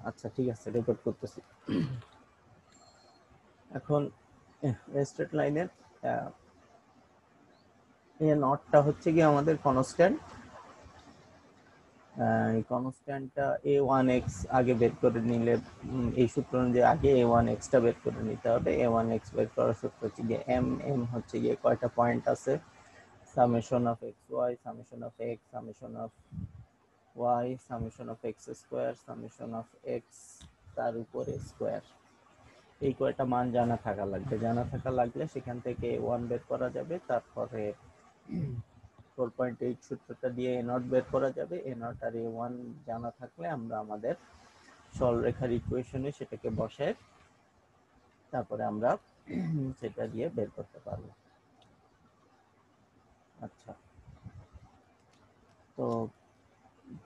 আচ্ছা ঠিক আছে, রেকর্ড করতেছি। এখন স্ট্রেট লাইনের এই নটটা হচ্ছে কি আমাদের কনস্ট্যান্ট। এই কনস্ট্যান্টটা a1x আগে বের করে নিলে, এই সূত্র অনুযায়ী আগে a1x টা বের করে নিতে হবে। a1x বের করার সূত্র হচ্ছে গিয়ে m হচ্ছে গিয়ে কয়টা পয়েন্ট আছে, summation of xy, summation of x, summation of y, summation of x square, summation of x তার উপরে স্কয়ার। এই কয়টা মান জানা থাকা লাগবে। জানা থাকা লাগলে সেখান থেকে ওয়ান বের করা যাবে। তারপরে 4.8 সূত্রটা দিয়ে এ নট বের করা যাবে। এ নট আর এ ওয়ান জানা থাকলে আমরা আমাদের সরলরেখার ইকুয়েশনে সেটাকে বসায় তারপরে আমরা সেটা দিয়ে বের করতে পারবো। আচ্ছা, তো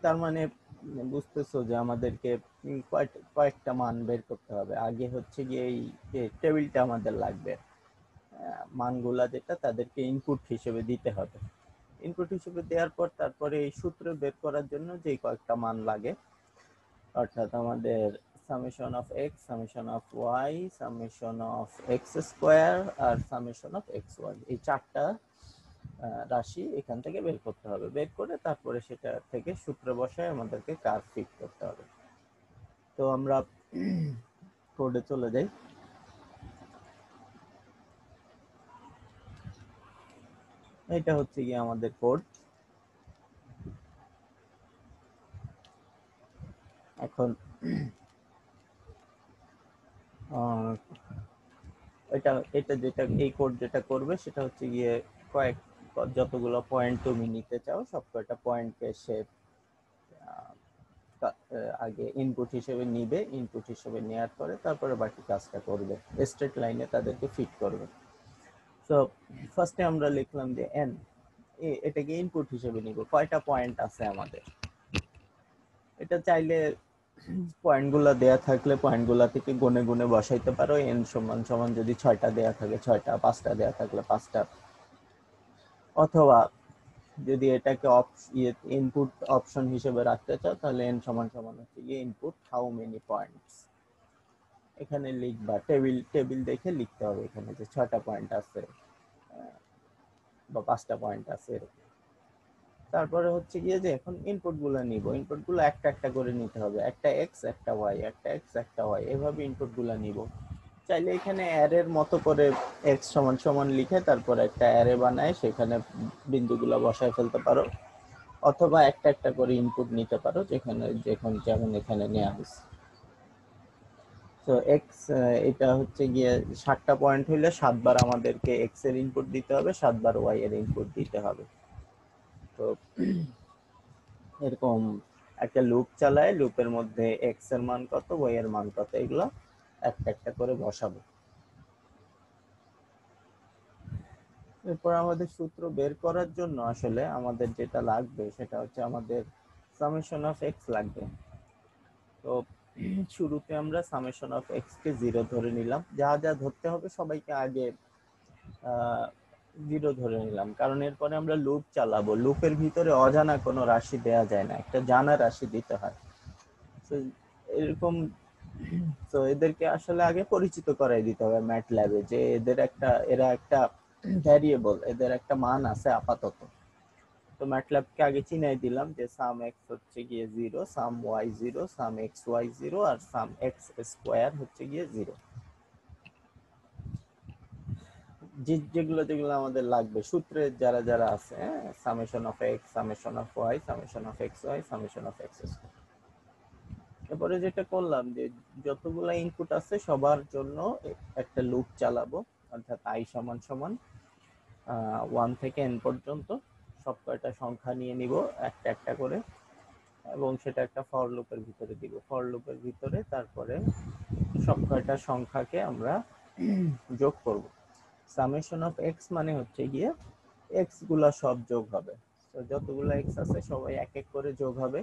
তার মানে বুঝতেছো যে আমাদেরকে কয়েকটা মান বের করতে হবে। আগে হচ্ছে গিয়ে এই টেবিলটা আমাদের লাগবে, মানগুলা যেটা তাদেরকে ইনপুট হিসেবে দিতে হবে। ইনপুট হিসেবে দেওয়ার পর তারপরে এই সূত্র বের করার জন্য যে কয়েকটা মান লাগে, অর্থাৎ আমাদের summation of x, summation of y, summation of x square আর সামেশন অফ এক্স ওয়াই, এই চারটা রাশি এখান থেকে বের করতে হবে। বের করে তারপরে সেটা থেকে সূত্র বসায় আমাদেরকে কার্ভ ফিট করতে হবে। তো আমরা কোডে চলে যাই। এটা হচ্ছে গিয়ে আমাদের কোড। এখন এটা এটা যেটা এই কোড যেটা করবে সেটা হচ্ছে গিয়ে কয়েক যতগুলো পয়েন্ট তুমি নিতে চাও সব কয়টা পয়েন্টকে সে আগে ইনপুট হিসেবে নিবে। ইনপুট হিসেবে নেওয়ার পরে তারপরে বাকি কাজটা করবে, স্ট্রেট লাইনে তাদেরকে ফিট করবে। তো ফার্স্টে আমরা লিখলাম যে এন, এটাকে ইনপুট হিসেবে নিব। কয়টা পয়েন্ট আছে আমাদের, এটা চাইলে পয়েন্টগুলো দেয়া থাকলে পয়েন্টগুলো থেকে গুনে গুনে বসাইতে পারো। এন সমান সমান যদি 6টা দেয়া থাকে 6টা, 5টা দেয়া থাকলে 5টা, অথবা যদি এটাকে ইনপুট অপশন হিসেবে রাখতে চাও তাহলে এন সমান সমান হচ্ছে গিয়ে ইনপুট হাউ মেনি পয়েন্টস। এখানে লিখবা টেবিল টেবিল দেখে লিখতে হবে এখানে যে 6টা পয়েন্ট আছে বা 5টা পয়েন্ট আছে। তারপরে হচ্ছে গিয়ে যে এখন ইনপুট গুলো নিব। ইনপুট গুলো একটা একটা করে নিতে হবে, একটা এক্স একটা ওয়াই, একটা এক্স একটা ওয়াই, এভাবে ইনপুট গুলো নিব। চাইলে এখানে অ্যারের মতো করে এক্স সমান সমান লিখে তারপর একটা অ্যারে বানায় সেখানে বিন্দুগুলো বসায় ফেলতে পারো, অথবা একটা একটা করে ইনপুট নিতে পারো যেখানে যেমন এখানে নেওয়া হয়েছে। তো এক্স, এটা হচ্ছে গিয়ে 7টা পয়েন্ট হইলে 7বার আমাদেরকে এক্স এর ইনপুট দিতে হবে, 7বার ওয়াই এর ইনপুট দিতে হবে। তো এরকম একটা লুপ চালায়, লুপের মধ্যে এক্স এর মান কত, ওয়াই এর মান কত, এগুলো একটা একটা করে বসাবো। এরপর আমাদের সূত্র বের করার জন্য আসলে আমাদের যেটা লাগবে সেটা হচ্ছে আমাদের সামেশন অফ এক্স লাগবে। তো শুরুতে আমরা সামেশন অফ এক্স কে 0 ধরে নিলাম। যা যা ধরতে হবে সবাইকে আগে 0 ধরে নিলাম, কারণ এরপরে আমরা লুপ চালাবো। লুপের ভিতরে অজানা কোনো রাশি দেয়া যায় না, একটা জানা রাশি দিতে হয়। তো এরকম, তো এদেরকে আসলে আগে পরিচিত করাই দিতে হবে ম্যাটল্যাবে যে এরা একটা ভ্যারিয়েবল, এদের একটা মান আছে আপাতত। তো ম্যাটল্যাবকে আগে চিনাই দিলাম যে সাম এক্স হচ্ছে গিয়ে 0, সাম ওয়াই 0, সাম এক্স ওয়াই 0 আর সাম এক্স স্কোয়ার হচ্ছে গিয়ে 0। যেগুলো যেগুলো আমাদের লাগবে সূত্রে যারা যারা আছে, summation of x, summation of y, summation of x y, summation of x square. এরপরে যেটা করলাম যে যতগুলো ইনপুট আছে সবার জন্য একটা লুপ চালাবো, অর্থাৎ আই সমান সমান 1 থেকে n পর্যন্ত সব কয়টা সংখ্যা নিয়ে নিব একটা একটা করে, এবং সেটা একটা ফর লুপের ভিতরে দিব। ফর লুপের ভিতরে তারপরে সব কয়টা সংখ্যাকে আমরা যোগ করব। সামেশন অফ এক্স মানে হচ্ছে গিয়ে এক্স গুলা সব যোগ হবে। তো যতগুলো এক্স আছে সবাই এক এক করে যোগ হবে।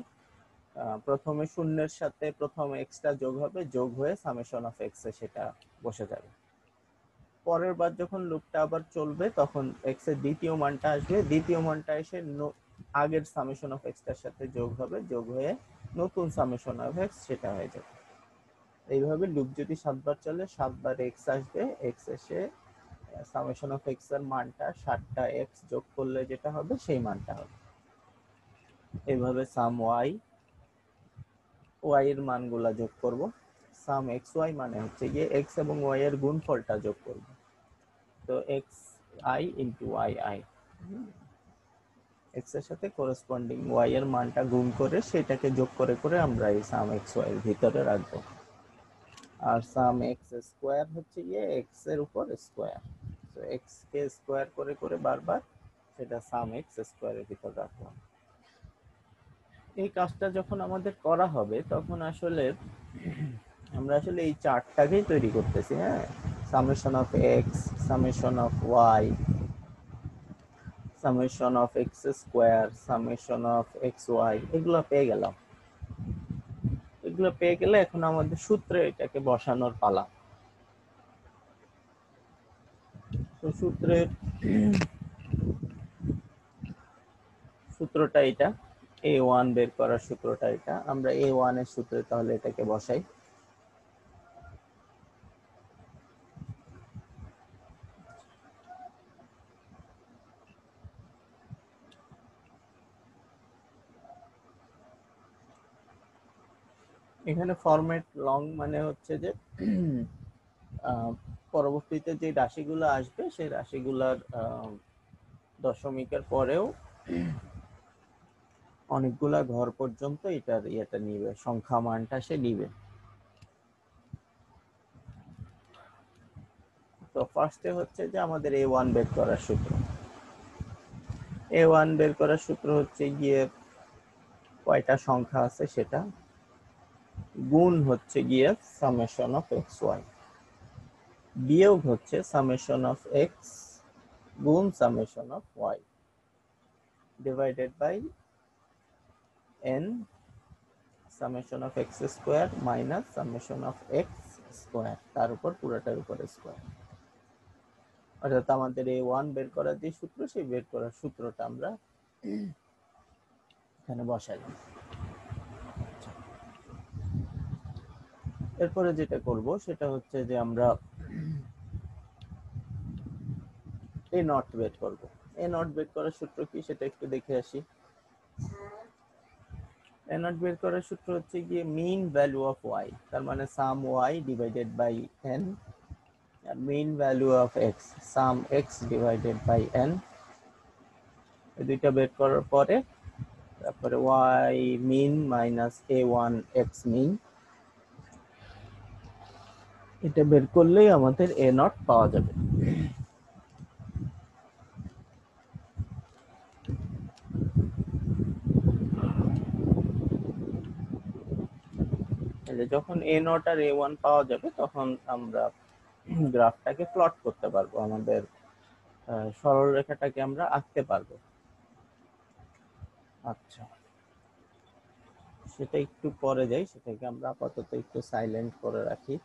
প্রথমে শূন্যের সাথে প্রথম এক্সটা যোগ হবে, যোগ হয়ে সামেশন অফ এক্স এ সেটা বসে যাবে। পরের বার যখন লুপটা আবার চলবে তখন এক্স এর দ্বিতীয় মানটা আসবে, দ্বিতীয় মানটা এসে আগের সামেশন অফ এক্স টার সাথে যোগ হবে, যোগ হয়ে নতুন সামেশন অফ এক্স সেটা হয়ে যাবে। এইভাবে লুপ যদি 7 বার চলে 7 বার এক্স আসবে, এক্স এসে সামেশন অফ এক্স এর মানটা 7টা এক্স যোগ করলে যেটা হবে সেই মানটা হবে। এইভাবে সাম ওয়াই এর মানগুলা যোগ করব। সাম এক্স ওয়াই মানে হচ্ছে গিয়ে এক্স এবং ওয়াই এর গুণফলটা যোগ করব। তো x i into y i, x এর সাথে করেসপন্ডিং ওয়াই এর মানটা গুণ করে সেটাকে যোগ করে করে আমরা এই সাম এক্স ওয়াই এর ভিতরে রাখবো। আর সাম এক্স স্কোয়ার হচ্ছে গিয়ে এক্স এর উপর স্কোয়ার, তো এক্স কে স্কোয়ার করে করে বারবার সেটা সাম এক্স স্কোয়ারের ভিতর রাখলাম। এই কাজটা যখন আমাদের করা হবে তখন আসলে আমরা আসলে এই চার্টটাকেই তৈরি করতেছি। হ্যাঁ, summation of x, summation of y, summation of x square, summation of x y, এগুলো পেয়ে গেলাম। এগুলো পেয়ে গেলে এখন আমাদের সূত্রে এটাকে বসানোর পালা। তো সূত্রটা এটা, a1 বের করার সূত্রটা এটা। আমরা a1 এর সূত্রে তাহলে এটাকে বসাই। এখানে ফরম্যাট লং মানে হচ্ছে যে পরবর্তীতে যে রাশিগুলো আসবে সেই রাশিগুলোর দশমিকের পরেও অনেকগুলা ঘর পর্যন্ত এটার ইয়েটা নিবে, সংখ্যা মানটা সে নিবে। তো ফার্স্টে হচ্ছে যে আমাদের a1 বের করার সূত্র। a1 বের করার সূত্র হচ্ছে গিয়ে কয়টা সংখ্যা আছে সেটা গুণ হচ্ছে গিয়ে সামেশন অফ এক্স ওয়াই, বিয়োগ হচ্ছে সামেশন অফ এক্স গুণ summation of y, divided by n summation of x square minus summation of x square, তার উপর পুরোটার উপর স্কোয়ার। অর্থাৎ আমাদের a1 বের করার যে সূত্র সেই বের করার সূত্রটা আমরা এখানে বসাইলাম। এরপরে যেটা করব সেটা হচ্ছে যে আমরা a নট বের করব। a নট বের করার সূত্র কি সেটা একটু দেখে আসি। a নট বের করার সূত্র হচ্ছে গিয়ে মিন ভ্যালু অফ y, তার মানে sum y divided by n, আর mean value of x sum x divided by n। এই দুইটা বের করার পরে তারপরে y mean minus a1 x mean, এটা বের করলেই আমাদের a নট পাওয়া যাবে। যখন a নট আর a1 পাওয়া যাবে তখন আমরা গ্রাফটাকে প্লট করতে পারবো, আমাদের সরল রেখাটাকে আমরা আঁকতে পারবো। আচ্ছা, সেটা একটু পরে যাই, সেটাকে আমরা আপাতত একটু সাইলেন্ট করে রাখি।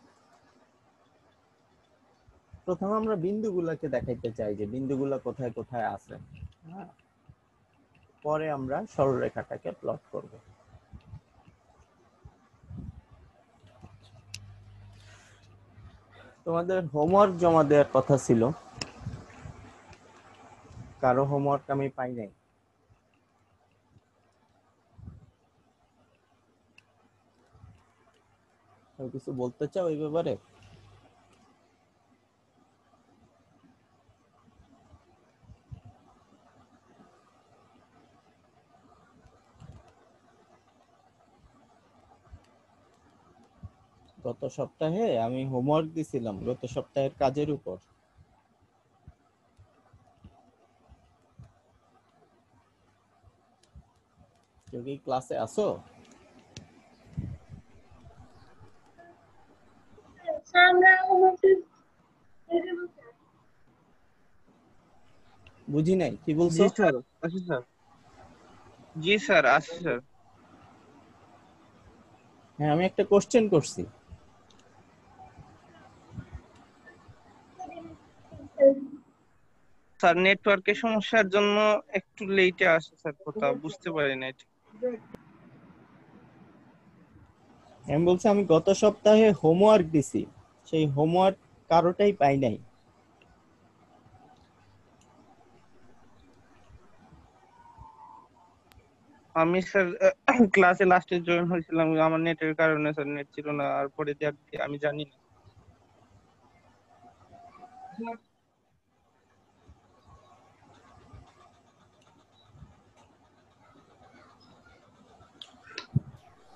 প্রথমে আমরা বিন্দুগুলোকে দেখাইতে চাই যে বিন্দুগুলো কোথায় কোথায় আছে, হ্যাঁ, পরে আমরা সরলরেখাটাকে প্লট করব। তোমাদের হোমওয়ার্ক জমা দেওয়ার কথা ছিল, কারো হোমওয়ার্ক আমি পাই নাই। কেউ কিছু বলতে চাও এই ব্যাপারে? গত সপ্তাহে আমি হোমওয়ার্ক দিছিলাম গত সপ্তাহের কাজের উপর। কেউ কি ক্লাসে আসো? বুঝি নাই কি বলছো? জি স্যার, আছে স্যার। জি স্যার, আছে স্যার। হ্যাঁ, আমি একটা কোশ্চেন করছি। স্যার নেটওয়ার্কের সমস্যার জন্য একটু লেটে আসে স্যার, কথা বুঝতে পারি না এটা। আমি বলছি আমি গত সপ্তাহে হোমওয়ার্ক দিছি, সেই হোমওয়ার্ক কারোটাই পাই নাই। আমি স্যার ক্লাসে লাস্টে জয়েন হয়েছিলাম, আমার নেটের কারণে স্যার, নেট ছিল না, আর পরে দেখ আমি জানি না।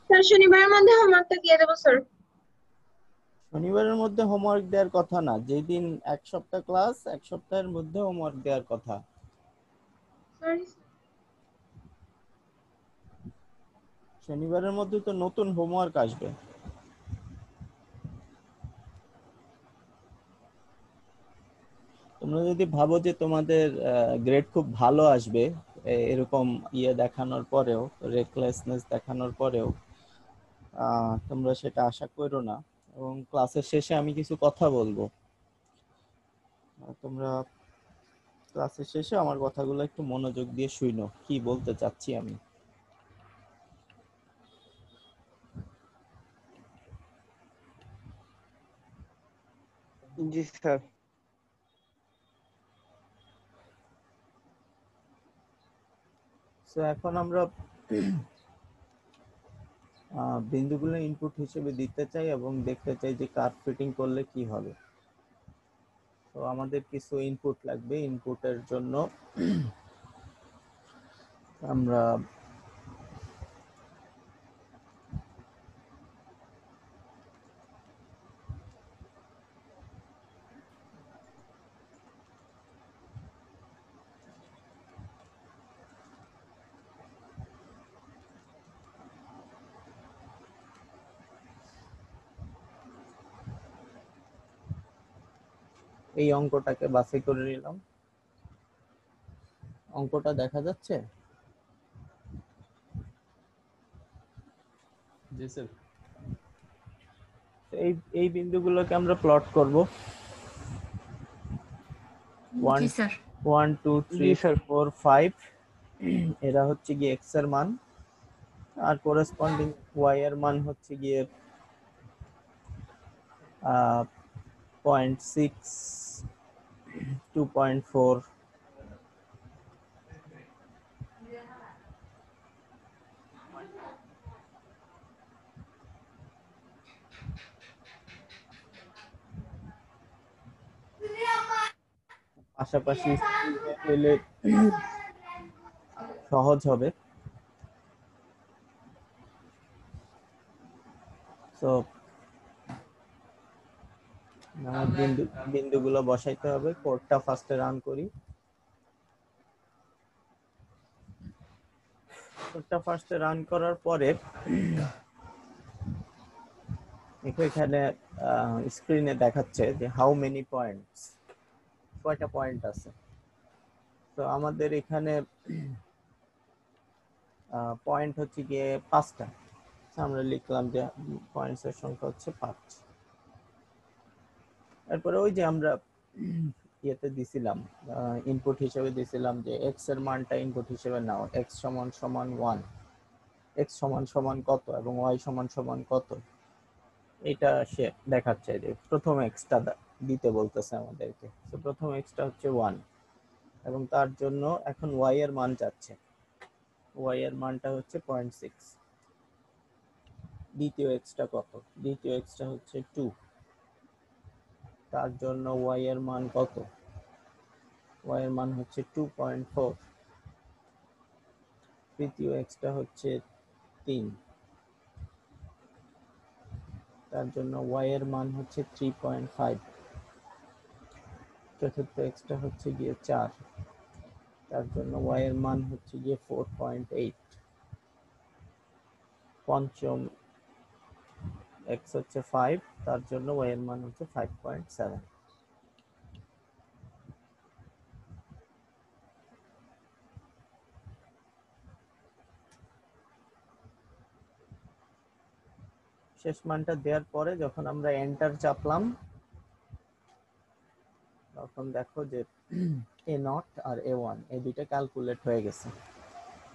স্যার শনিবারের মধ্যে হোমওয়ার্কটা দিয়ে দেবো স্যার। শনিবারের মধ্যে হোমওয়ার্ক দেওয়ার কথা না, যেদিন এক সপ্তাহ ক্লাস, এক সপ্তাহের মধ্যে হোমওয়ার্ক দেওয়ার কথা। সরি। শনিবারের মধ্যে তো নতুন হোমওয়ার্ক আসবে। তোমরা যদি ভাবো যে তোমাদের গ্রেড খুব ভালো আসবে এরকম ইয়ে দেখানোর পরেও, রেকলেসনেস দেখানোর পরেও, তোমরা সেটা আশা করো না। এবং ক্লাসের শেষে আমি কিছু কথা বলবো, তোমরা ক্লাসের শেষে আমার কথাগুলো একটু মনোযোগ দিয়ে শুনো কি বলতে চাচ্ছি আমি। জি স্যার। তো এখন আমরা বিন্দুগুলো ইনপুট হিসেবে দিতে চাই এবং দেখতে চাই যে কার্ভ ফিটিং করলে কি হবে। তো আমাদের কিছু ইনপুট লাগবে। ইনপুটের জন্য আমরা এই অঙ্কটাকে বাছাই করে নিলাম। অঙ্কটা দেখা যাচ্ছে? জি স্যার। এই এই বিন্দুগুলোকে আমরা প্লট করব। জি স্যার। 1 2 জি 3 স্যার। 4 5 এরা হচ্ছে গিয়ে এক্স এর মান, আর করেসপন্ডিং ওয়াই এর মান হচ্ছে গিয়ে 0.6 2.4। পাশাপাশি হলে সহজ হবে। তো আমার বিন্দুগুলো বসাইতে হবে। কোডটা ফার্স্টে রান করি। কোডটা ফার্স্টে রান করার পরে এখানে স্ক্রিনে দেখাচ্ছে যে হাউ মেনি পয়েন্টস, কয়টা পয়েন্ট আছে। তো আমাদের এখানে পয়েন্ট হচ্ছে গিয়ে 5টা। আমরা লিখলাম যে পয়েন্টস এর সংখ্যা হচ্ছে 5। তারপরে ওই যে আমরা ইয়েতে দিছিলাম, ইনপুট হিসেবে দিছিলাম যে এক্স এর মানটা ইনপুট হিসেবে নাও, এক্স সমান সমান 1, এক্স সমান সমান কত এবং ওয়াই সমান সমান কত, এটা সে দেখাচ্ছে যে প্রথম এক্সটা দিতে বলতেছে আমাদেরকে। তো প্রথম এক্সটা হচ্ছে 1 এবং তার জন্য এখন ওয়াই এর মান চাচ্ছে। ওয়াই এর মানটা হচ্ছে 0.6। দ্বিতীয় এক্সটা কত? দ্বিতীয় এক্সটা হচ্ছে 2, তার জন্য ওয়াই এর মান কত? ওয়াই এর মান হচ্ছে 2.4। তৃতীয় এক্সটা হচ্ছে 3, তার জন্য ওয়াই এর মান হচ্ছে 3.5। চতুর্থ এক্সটা হচ্ছে গিয়ে 4, তার জন্য ওয়াই এর মান হচ্ছে গিয়ে 4.8। পঞ্চম এক্স হচ্ছে 5, তার জন্য ওয়াই এর মান হচ্ছে 5.7। শেষ মানটা দেওয়ার পরে যখন আমরা এন্টার চাপলাম, তখন দেখো যে এ নট আর এ ওয়ান এই দুইটা ক্যালকুলেট হয়ে গেছে।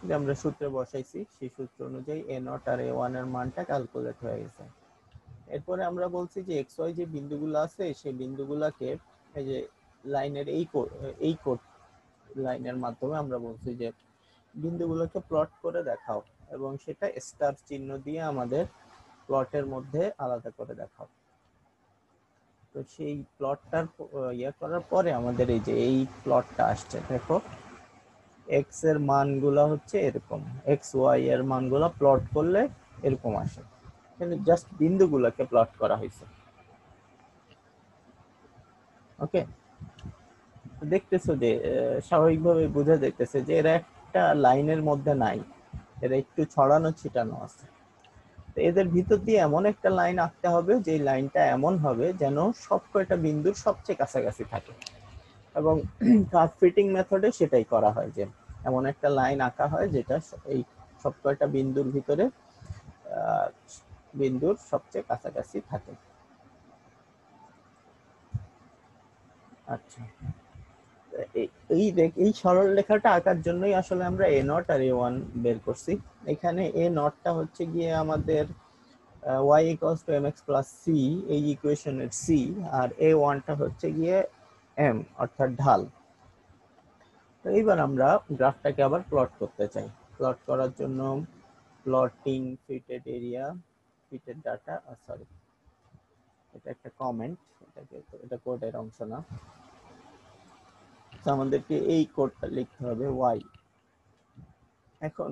যে আমরা সূত্রে বসাইছি সেই সূত্র অনুযায়ী এ নট আর এ ওয়ান এর মানটা ক্যালকুলেট হয়ে গেছে। এরপরে আমরা বলছি যে এক্স ওয়াই যে বিন্দুগুলো আছে সেই বিন্দুগুলোকে এই যে লাইনের এই কোড লাইনের মাধ্যমে আমরা বলছি যে বিন্দুগুলোকে প্লট করে দেখাও এবং সেটা স্টার চিহ্ন দিয়ে আমাদের প্লটের মধ্যে আলাদা করে দেখাও। তো সেই প্লটটার ইয়ে করার পরে আমাদের এই যে এই প্লটটা আসছে, দেখো এক্স এর মানগুলো হচ্ছে এরকম, এক্স ওয়াই এর মানগুলো প্লট করলে এরকম আসে, কিন্তু জাস্ট বিন্দুগুলোকে প্লট করা হয়েছে। ওকে, দেখতেছো যে স্বাভাবিকভাবে বোঝা যাইতেছে যে এরা একটা লাইনের মধ্যে নাই, এরা একটু ছড়ানো ছিটানো আছে। তো এদের ভিতর দিয়ে এমন একটা লাইন আঁকতে হবে যে লাইনটা এমন হবে যেন সব কয়টা বিন্দুর সবচেয়ে কাছাকাছি থাকে, এবং কার্ভ ফিটিং মেথডে সেটাই করা হয়, যে এমন একটা লাইন আঁকা হয় যেটা এই সব কয়টা বিন্দুর ভিতরে বিন্দুর সবচেয়ে কাছাকাছি থাকে। আচ্ছা, এই সরল রেখাটা আঁকার জন্যই আসলে আমরা এ নট আর এ ওয়ান বের করছি। এখানে এ নটটা হচ্ছে গিয়ে আমাদের y equals to mx plus c এই ইকুয়েশনের c, আর এ ওয়ানটা হচ্ছে গিয়ে m অর্থাৎ ঢাল। তো এইবার আমরা গ্রাফটাকে আবার প্লট করতে চাই। প্লট করার জন্য plotting fitted area fitted data, sorry এটা একটা কমেন্ট, এটা কোডের অংশ না। তো আমাদেরকে এই কোডটা লিখতে হবে y। এখন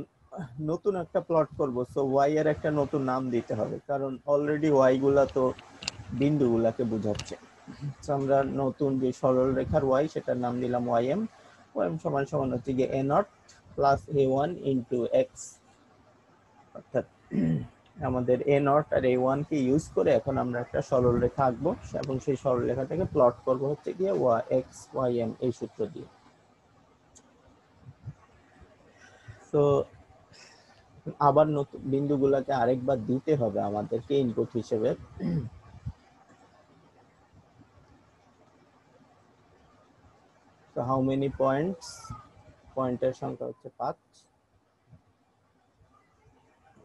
নতুন একটা প্লট করব, সো y এর একটা নতুন নাম দিতে হবে, কারণ অলরেডি y গুলা তো বিন্দুগুলাকে বোঝাচ্ছে। সো আমরা নতুন যে সরল রেখার y সেটার নাম দিলাম ym। ym সমান সমান হচ্ছে গিয়ে a naught plus a1 into x, অর্থাৎ আমাদের a নট আর a1 কে ইউজ করে এখন আমরা একটা সরল রেখা আঁকবো এবং সেই সরল রেখাটাকে প্লট করব হচ্ছে গিয়ে x ym এই সূত্র দিয়ে। তো আবার নতুন বিন্দুগুলোকে আরেকবার দিতে হবে আমাদেরকে ইনপুট হিসেবে। So how many points? পয়েন্টের সংখ্যা হচ্ছে 5।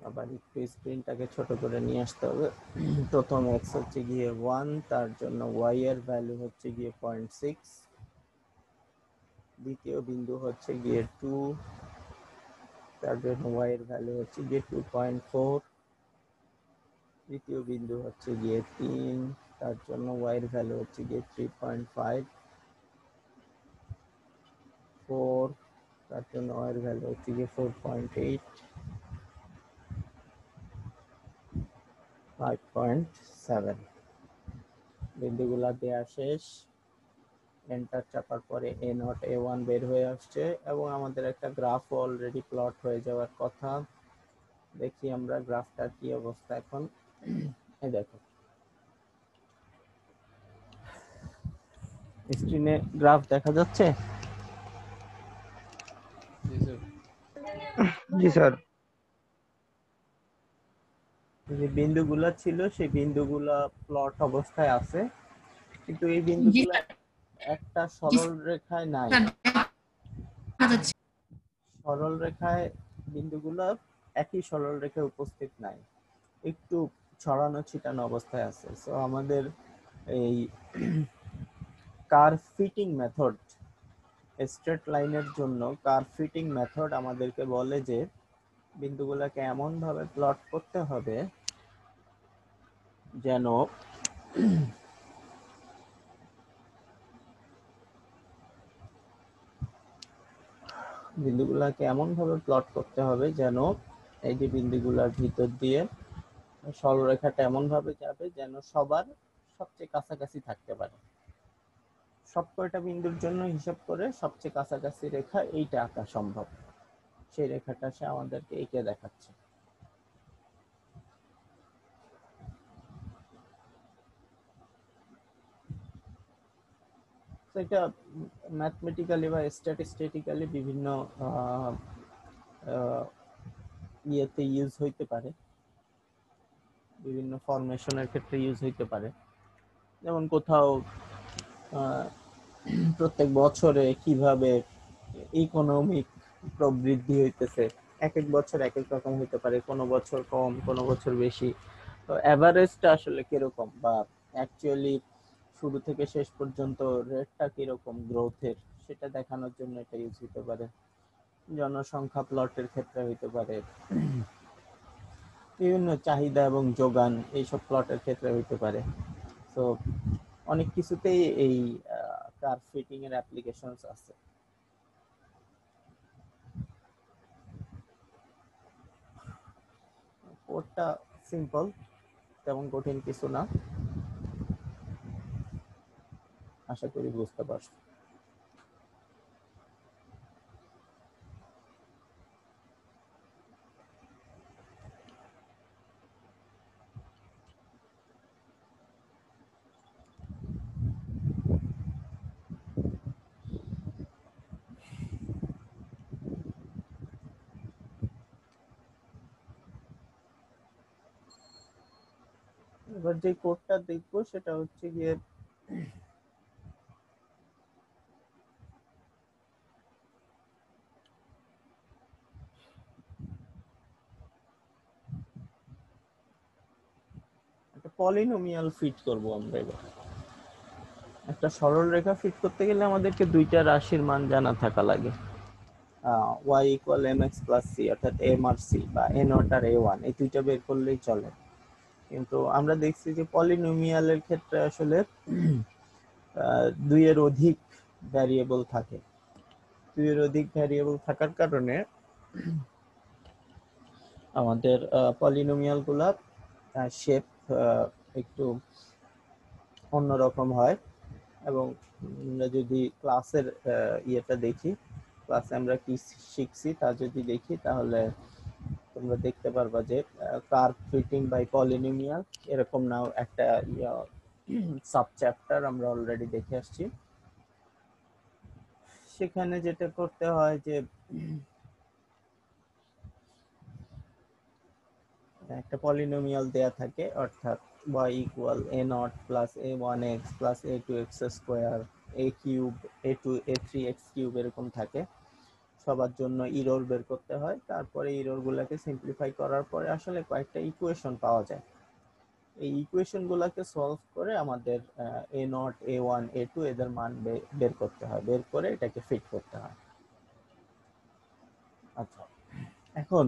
আবার একটু স্ক্রিনটাকে ছোট করে নিয়ে আসতে হবে। প্রথম x হচ্ছে গিয়ে 1, তার জন্য y এর ভ্যালু হচ্ছে গিয়ে 0.6। দ্বিতীয় বিন্দু হচ্ছে গিয়ে 2, তার জন্য y এর ভ্যালু হচ্ছে গিয়ে 2.4। তৃতীয় বিন্দু হচ্ছে গিয়ে 3, তার জন্য y এর ভ্যালু হচ্ছে গিয়ে 3.5। 4, তার জন্য y এর ভ্যালু হচ্ছে গিয়ে 4.8। 5.7। বিন্দুগুলা দেয়া শেষ। এন্টার চাপার পরে এ নট এ ওয়ান বের হয়ে আসছে এবং আমাদের একটা গ্রাফ অলরেডি প্লট হয়ে যাওয়ার কথা। দেখি আমরা গ্রাফটার কি অবস্থা এখন। এই দেখো স্ক্রিনে গ্রাফ দেখা যাচ্ছে। জি স্যার। যে বিন্দুগুলা ছিল সেই বিন্দুগুলা প্লট অবস্থায় আছে, কিন্তু এই বিন্দুগুলা একটা সরল রেখায় নাই। সরল রেখায় বিন্দুগুলো একই সরল রেখায় উপস্থিত নাই, একটু ছড়ানো ছিটানো অবস্থায় আছে। সো আমাদের এই কার্ভ ফিটিং মেথড, স্ট্রেট লাইনের জন্য কার্ভ ফিটিং মেথড আমাদেরকে বলে যে বিন্দুগুলোকে এমন ভাবে প্লট করতে হবে যেন বিন্দুগুলোকে এমন ভাবে প্লট করতে হবে যেন এই যে বিন্দুগুলোর ভিতর দিয়ে সরলরেখাটা এমন ভাবে যাবে যেন সবার সবচেয়ে কাছাকাছি থাকতে পারে। সব কয়টা বিন্দুর জন্য হিসাব করে সবচেয়ে কাছাকাছি রেখা এইটা আঁকা সম্ভব, সেই রেখাটা সে আমাদেরকে এঁকে দেখাচ্ছে। এটা ম্যাথমেটিক্যালি বা স্ট্যাটিস্টিক্যালি বিভিন্ন ইয়েতে ইউজ হইতে পারে, বিভিন্ন ফরমেশনের ক্ষেত্রে ইউজ হইতে পারে। যেমন কোথাও প্রত্যেক বছরে কিভাবে ইকোনমিক প্রবৃদ্ধি হইতেছে, এক এক বছর এক এক রকম হইতে পারে, কোনো বছর কম কোনো বছর বেশি। তো এভারেজটা আসলে কিরকম বা অ্যাকচুয়ালি শুরু থেকে শেষ পর্যন্ত রেটটা কিরকম গ্রোথের, সেটা দেখানোর জন্য এটা ইউজ হতে পারে। জনসংখ্যা প্লটের ক্ষেত্রে হইতে পারে, বিভিন্ন চাহিদা এবং যোগান এইসব প্লটের ক্ষেত্রে হইতে পারে। তো অনেক কিছুতেই এই কার্ভ ফিটিং এর অ্যাপ্লিকেশনস আছে। কোডটা সিম্পল, তেমন কঠিন কিছু না, আশা করি বুঝতে পারছো। এবার যে কোডটা দেখবো সেটা হচ্ছে গিয়ে একটা পলিনোমিয়াল ফিট করব আমরা। এবার একটা সরল রেখা ফিট করতে গেলে আমাদেরকে দুইটা রাশির মান জানা থাকা লাগে। y equal mx plus c, অর্থাৎ m আর c বা a নট আর a1, এই দুইটা বের করলেই চলে। কিন্তু আমরা দেখছি যে পলিনোমিয়ালের ক্ষেত্রে আসলে দুইয়ের অধিক ভ্যারিয়েবল থাকে। দুইয়ের অধিক ভ্যারিয়েবল থাকার কারণে আমাদের পলিনোমিয়াল গুলা শেপ একটু অন্যরকম হয়। এবং আমরা যদি ক্লাসের ইয়েটা দেখি, ক্লাসে আমরা কি শিখছি তা যদি দেখি, তাহলে তোমরা দেখতে পারবা যে কার্ভ ফিটিং বাই পলিনোমিয়াল এরকম নাও একটা সাব চ্যাপ্টার আমরা অলরেডি দেখে আসছি। সেখানে যেটা করতে হয় যে একটা পলিনোমিয়াল দেয়া থাকে, অর্থাৎ y equal a naught plus a1x plus a2x square a cube a2 a3x cube এরকম থাকে। সবার জন্য ইরর বের করতে হয়, তারপরে ইরর গুলাকে সিম্পলিফাই করার পরে আসলে কয়েকটা ইকুয়েশন পাওয়া যায়। এই ইকুয়েশন গুলাকে সলভ করে আমাদের a নট a1 a2 এদের মান বের করতে হয়, বের করে এটাকে ফিট করতে হয়। আচ্ছা, এখন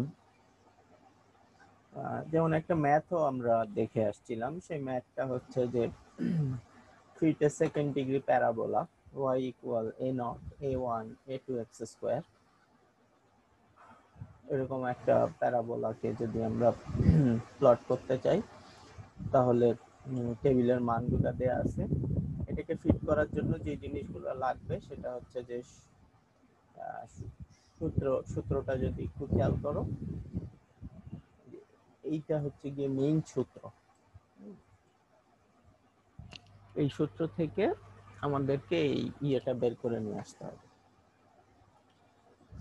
যেমন একটা ম্যাথও আমরা দেখে আসছিলাম, সেই ম্যাথটা হচ্ছে যে fit a second degree parabola y equal a naught a1 a2x square. এরকম একটা প্যারাবোলাকে যদি আমরা প্লট করতে চাই, তাহলে টেবিলের মানগুলো দেয়া আছে। এটাকে ফিট করার জন্য যে জিনিসগুলো লাগবে সেটা হচ্ছে যে সূত্রটা যদি একটু খেয়াল করো, এইটা হচ্ছে গিয়ে মেইন সূত্র। এই সূত্র থেকে আমাদেরকে এই ইয়েটা বের করে নিয়ে আসতে হবে।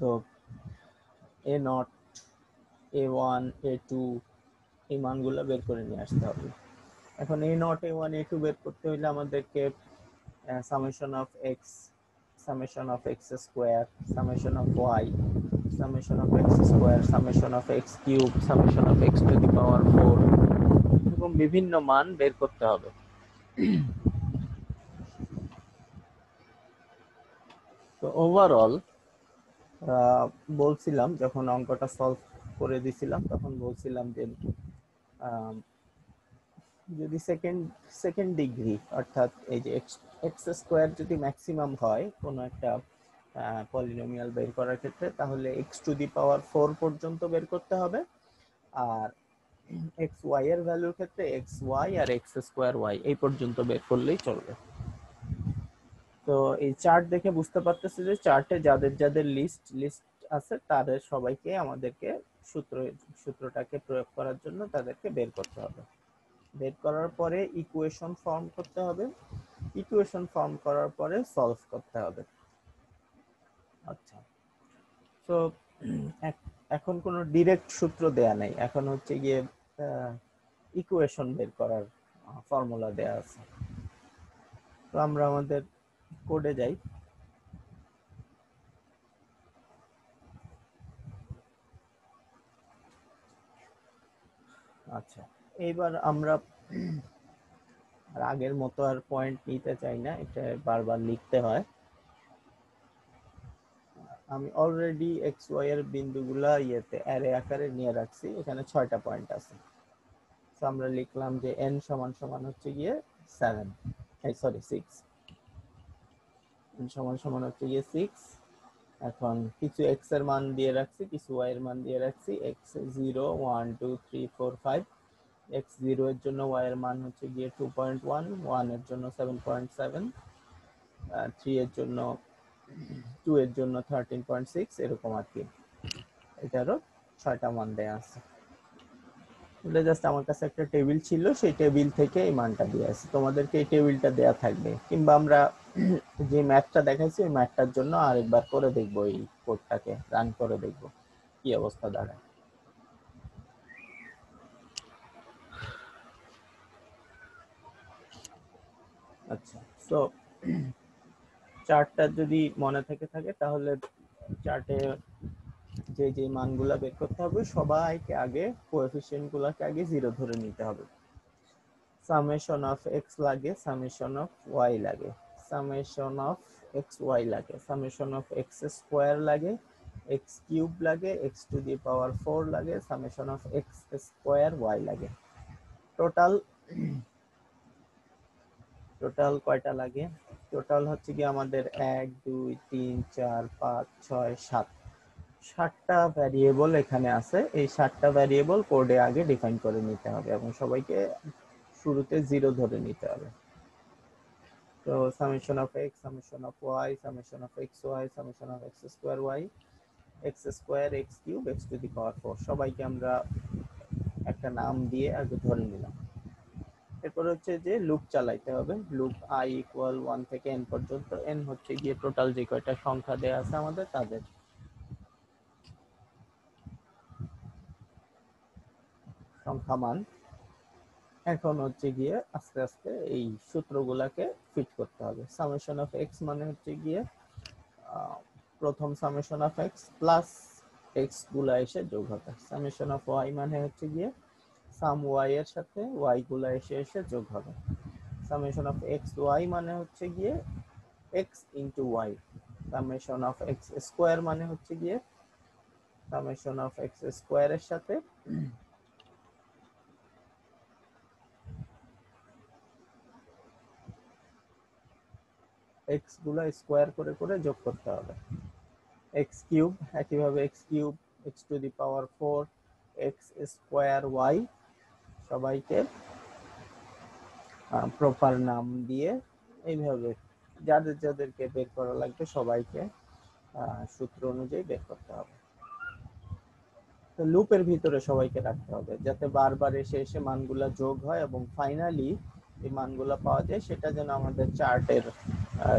তো এ নট a1 a2 এই মানগুলো বের করে নিয়ে আসতে হবে। এখন a নট a1 a2 বের করতে হলে আমাদেরকে summation of x, summation of x square, summation of y, summation of x square, summation of x cube, summation of x to the power 4 এরকম বিভিন্ন মান বের করতে হবে। তো ওভারঅল বলছিলাম, যখন অঙ্কটা সলভ করে দিছিলাম তখন বলছিলাম যে যদি সেকেন্ড ডিগ্রি অর্থাৎ এই যে এক্স স্কোয়ার যদি ম্যাক্সিমাম হয় কোনো একটা পলিনোমিয়াল বের করার ক্ষেত্রে, তাহলে এক্স টু দি পাওয়ার 4 পর্যন্ত বের করতে হবে। আর এক্স ওয়াই এর ভ্যালুর ক্ষেত্রে এক্স ওয়াই আর এক্স স্কোয়ার ওয়াই এই পর্যন্ত বের করলেই চলবে। তো এই চার্ট দেখে বুঝতে পারতেছি যে চার্টে যাদের যাদের লিস্ট আছে তাদের সবাইকে আমাদেরকে সূত্রটাকে প্রয়োগ করার জন্য তাদেরকে বের করতে হবে। বের করার পরে ইকুয়েশন ফর্ম করতে হবে, ইকুয়েশন ফর্ম করার পরে সলভ করতে হবে। আচ্ছা, তো এখন কোনো ডিরেক্ট সূত্র দেয়া নাই, এখন হচ্ছে গিয়ে ইকুয়েশন বের করার ফর্মুলা দেয়া আছে। তো আমরা আমাদের কোডে যাই। আচ্ছা, এইবার আমরা আর আগের মতো আর পয়েন্ট নিতে চাই না, এটা বারবার লিখতে হয়। আমি অলরেডি এক্স ওয়াই এর বিন্দুগুলা অ্যারে আকারে নিয়ে রাখছি, এখানে 6টা পয়েন্ট আছে। তো আমরা লিখলাম যে n সমান সমান হচ্ছে গিয়ে 7, সরি 6, n সমান সমান হচ্ছে গিয়ে 6। এখন কিছু x এর মান দিয়ে রাখছি, কিছু y এর মান দিয়ে রাখছি। x 0 1 2 3 4 5, x 0 এর জন্য y এর মান হচ্ছে গিয়ে 2.1, 1 এর জন্য 7.7, 3 এর জন্য 2 এর জন্য 13.6, এরকম আর কি। এটারও 6টা মান দেয়া আছে। এটা জাস্ট আমার কাছে একটা টেবিল ছিল, সেই টেবিল থেকে এই মানটা দিয়ে আছে। তোমাদেরকে এই টেবিলটা দেয়া থাকবে, কিংবা আমরা যে ম্যাথটা দেখাইছি ওই ম্যাথটার জন্য আরেকবার করে দেখবো, এই কোডটাকে রান করে দেখবো কি অবস্থা দাঁড়ায়। আচ্ছা, তো চার্টটা যদি মনে থাকে তাহলে চার্টে যে যে মানগুলা বের করতে হবে সবাইকে আগে কোএফিসিয়েন্ট গুলাকে আগে 0 ধরে নিতে হবে। সামেশন অফ এক্স লাগে, সামেশন অফ ওয়াই লাগে, সামেশন অফ এক্স ওয়াই লাগে, সামেশন অফ এক্স স্কোয়ার লাগে, এক্স কিউব লাগে, এক্স টু দি পাওয়ার 4 লাগে, summation of x square y লাগে। টোটাল টোটাল কয়টা লাগে? টোটাল হচ্ছে কি আমাদের 1 2 3 4 5 6 7, 7টা ভ্যারিয়েবল এখানে আছে। এই 7টা ভ্যারিয়েবল কোডে আগে ডিফাইন করে নিতে হবে এবং সবাইকে শুরুতে 0 ধরে নিতে হবে। তো summation of x, summation of y, summation of xy, summation of x square y, x square, x cube, x to the power 4, সবাইকে আমরা একটা নাম দিয়ে আগে ধরে নিলাম। এরপর হচ্ছে যে লুপ চালাইতে হবে। লুপ i ইকুয়াল 1 থেকে n পর্যন্ত, n হচ্ছে গিয়ে টোটাল যে কয়টা সংখ্যা দেয়া আছে আমাদের তাদের সংখ্যা মান। এখন হচ্ছে গিয়ে আস্তে আস্তে এই সূত্রগুলাকে ফিট করতে হবে। সামেশন অফ x মানে হচ্ছে গিয়ে প্রথম summation of x plus x গুলা এসে যোগ হবে। সামেশন অফ y মানে হচ্ছে গিয়ে সাম y এর সাথে y গুলা এসে এসে যোগ হবে। সামেশন অফ x y মানে হচ্ছে গিয়ে x into y। Summation of x square মানে হচ্ছে গিয়ে সামেশন অফ x স্কয়ার এর সাথে x গুলা স্কয়ার করে করে যোগ করতে হবে। x কিউব একইভাবে x cube, x to the power 4, x square y, সবাইকে প্রপার নাম দিয়ে এইভাবে যাদের যাদেরকে বের করা লাগবে সবাইকে সূত্র অনুযায়ী বের করতে হবে। তো লুপের ভিতরে সবাইকে রাখতে হবে যাতে বারবার এসে এসে মানগুলা যোগ হয় এবং ফাইনালি এই মানগুলা পাওয়া যায়, সেটা যেন আমাদের চার্টের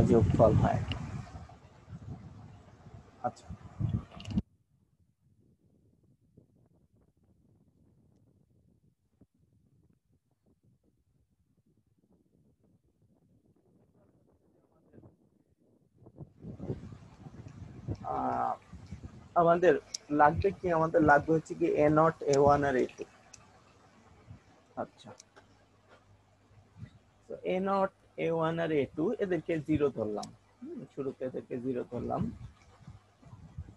যোগফল হয়। আচ্ছা, আমাদের লাগবে কি? আমাদের লাগবে হচ্ছে কি a0, a1 আর a2। আচ্ছা, তো a0, a1 আর a2 এদেরকে 0 ধরলাম। শুরুতে এদেরকে 0 ধরলাম।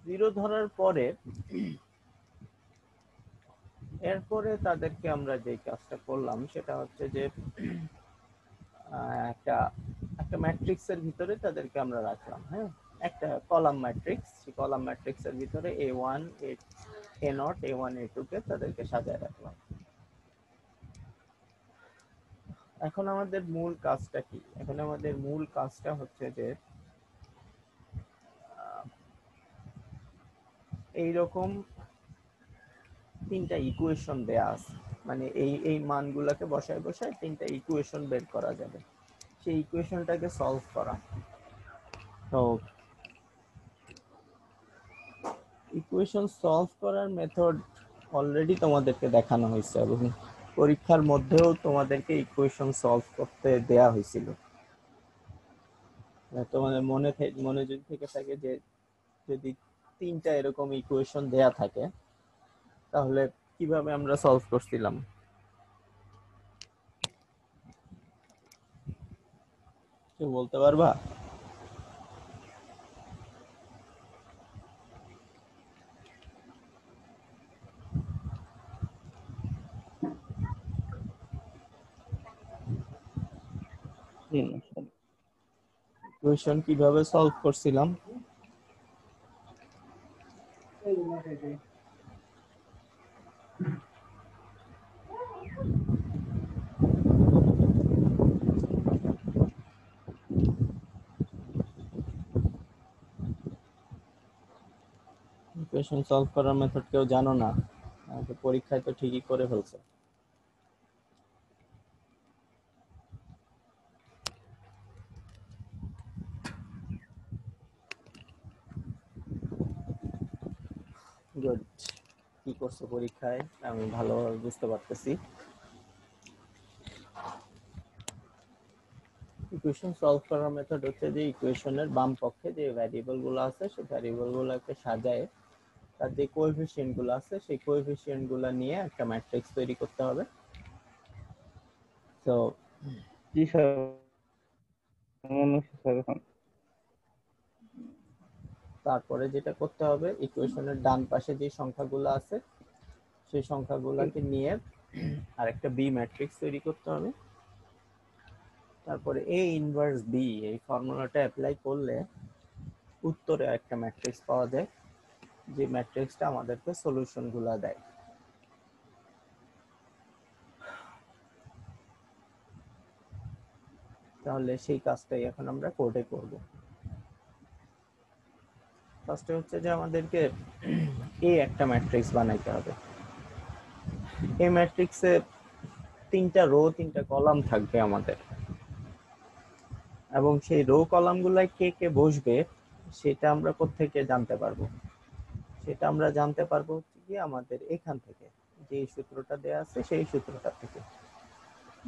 0 ধরার পরে এরপরে তাদেরকে আমরা যে কাজটা করলাম সেটা হচ্ছে যে একটা একটা ম্যাট্রিক্সের ভিতরে তাদেরকে আমরা রাখলাম। হ্যাঁ, একটা কলাম ম্যাট্রিক্স, সেই কলাম ম্যাট্রিক্সের ভিতরে a1, a0, a1, a2 কে তাদেরকে সাজায় রাখলাম। এখন আমাদের মূল কাজটা কি? এখন আমাদের মূল কাজটা হচ্ছে যে এইরকম 3টা ইকুয়েশন দেয়া আছে, মানে এই এই মানগুলোকে বসায় বসায় 3টা ইকুয়েশন বের করা যাবে। সেই ইকুয়েশনটাকে সলভ করা। তো ইকুয়েশন সলভ করার মেথড অলরেডি তোমাদেরকে দেখানো হয়েছে এবং পরীক্ষার মধ্যেও তোমাদেরকে ইকুয়েশন সলভ করতে দেয়া হয়েছিল। তোমাদের মনে যদি থেকে থাকে যে যদি 3টা এরকম ইকুয়েশন দেয়া থাকে তাহলে কিভাবে আমরা সলভ করছিলাম। কেউ বলতে পারবা? ইকুয়েশন কিভাবে সলভ করছিলাম? ইকুয়েশন সলভ করার মেথড কেউ জানো না? আমাকে পরীক্ষায় তো ঠিকই করে ফেলছে। গুড। কি করছো পরীক্ষায় আমি ভালোভাবে বুঝতে পারতেছি। ইকুয়েশন সলভ করার মেথড হচ্ছে যে ইকুয়েশনের বাম পক্ষে যে ভ্যারিয়েবল গুলো আছে সেই ভ্যারিয়েবল গুলোকে সাজায় তার যে কোএফিসিয়েন্ট গুলো আছে সেই কোএফিসিয়েন্ট গুলো নিয়ে একটা ম্যাট্রিক্স তৈরি করতে হবে। তো জি স্যার, মনে হচ্ছে স্যার এখন। তারপরে যেটা করতে হবে ইকুয়েশনের ডান পাশে যে সংখ্যাগুলো আছে সেই সংখ্যাগুলোকে নিয়ে আরেকটা বি ম্যাট্রিক্স তৈরি করতে হবে। তারপরে এ ইনভার্স বি এই ফর্মুলাটা অ্যাপ্লাই করলে উত্তরে একটা ম্যাট্রিক্স পাওয়া যায় যে ম্যাট্রিক্সটা আমাদেরকে সলিউশনগুলো দেয়। তাহলে সেই কাজটাই এখন আমরা কোডে করব। ফার্স্টে হচ্ছে যে আমাদেরকে এ একটা ম্যাট্রিক্স বানাইতে হবে। এই ম্যাট্রিক্সে তিনটা রো তিনটা কলাম থাকবে আমাদের, এবং সেই রো কলামগুলোয় কে কে বসবে সেটা আমরা কোত্থেকে জানতে পারবো? সেটা আমরা জানতে পারবো কি আমাদের এখান থেকে, যে সূত্রটা দেয়া আছে সেই সূত্রটা থেকে।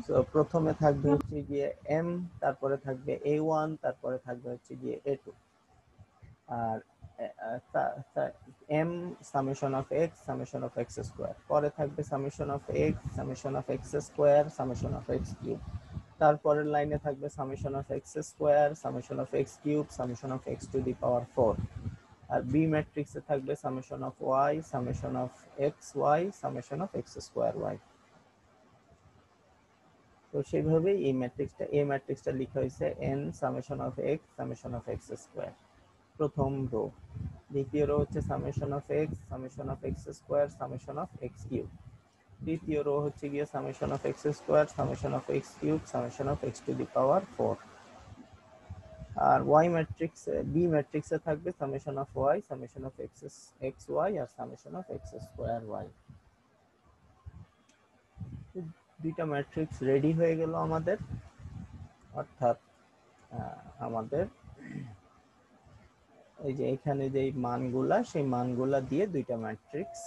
তো প্রথমে থাকবে হচ্ছে গিয়ে m, তারপরে থাকবে a1, তারপরে থাকবে হচ্ছে গিয়ে a2, আর m summation of x summation of x square, পরে থাকবে summation of x summation of x square summation of x cube, তারপরের লাইনে থাকবে summation of x square summation of x cube summation of x to the power 4, আর B ম্যাট্রিক্সে থাকবে summation of y summation of x y summation of x square y। তো সেইভাবেই এই ম্যাট্রিক্সটা এ ম্যাট্রিক্সটা লেখা হয়েছে n summation of x summation of x square, প্রথম row. দ্বিতীয় রো হচ্ছে summation of x summation of x square summation of x cube. তৃতীয় row হচ্ছে গিয়ে summation of x square summation of x cube summation of x to the power 4। আর y ম্যাট্রিক্সে B ম্যাট্রিক্সে থাকবে summation of y summation of x y আর summation of x square y। দুইটা matrix ready হয়ে গেল আমাদের, অর্থাৎ আমাদের এই যে এখানে যে মানগুলা সেই মানগুলা দিয়ে দুইটা ম্যাট্রিক্স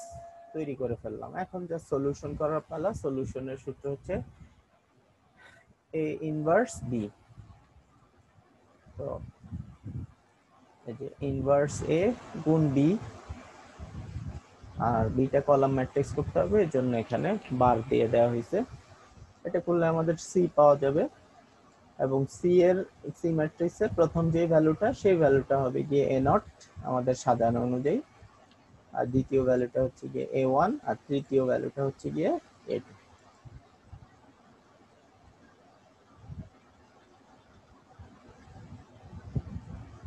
তৈরি করে ফেললাম। এখন যা সলিউশন করার পালা। সলিউশনের সূত্র হচ্ছে a ইনভার্স b। তো এই যে ইনভার্স a গুণ b, আর বিটা কলাম ম্যাট্রিক্স করতে হবে এর জন্য এখানে বার দিয়ে দেওয়া হয়েছে। এটা করলে আমাদের সি পাওয়া যাবে, এবং সি ম্যাট্রিক্সের প্রথম যে ভ্যালুটা সেই ভ্যালুটা হবে গিয়ে a নট আমাদের সাজানো অনুযায়ী, আর দ্বিতীয় ভ্যালুটা হচ্ছে গিয়ে a1, আর তৃতীয় ভ্যালুটা হচ্ছে গিয়ে a2।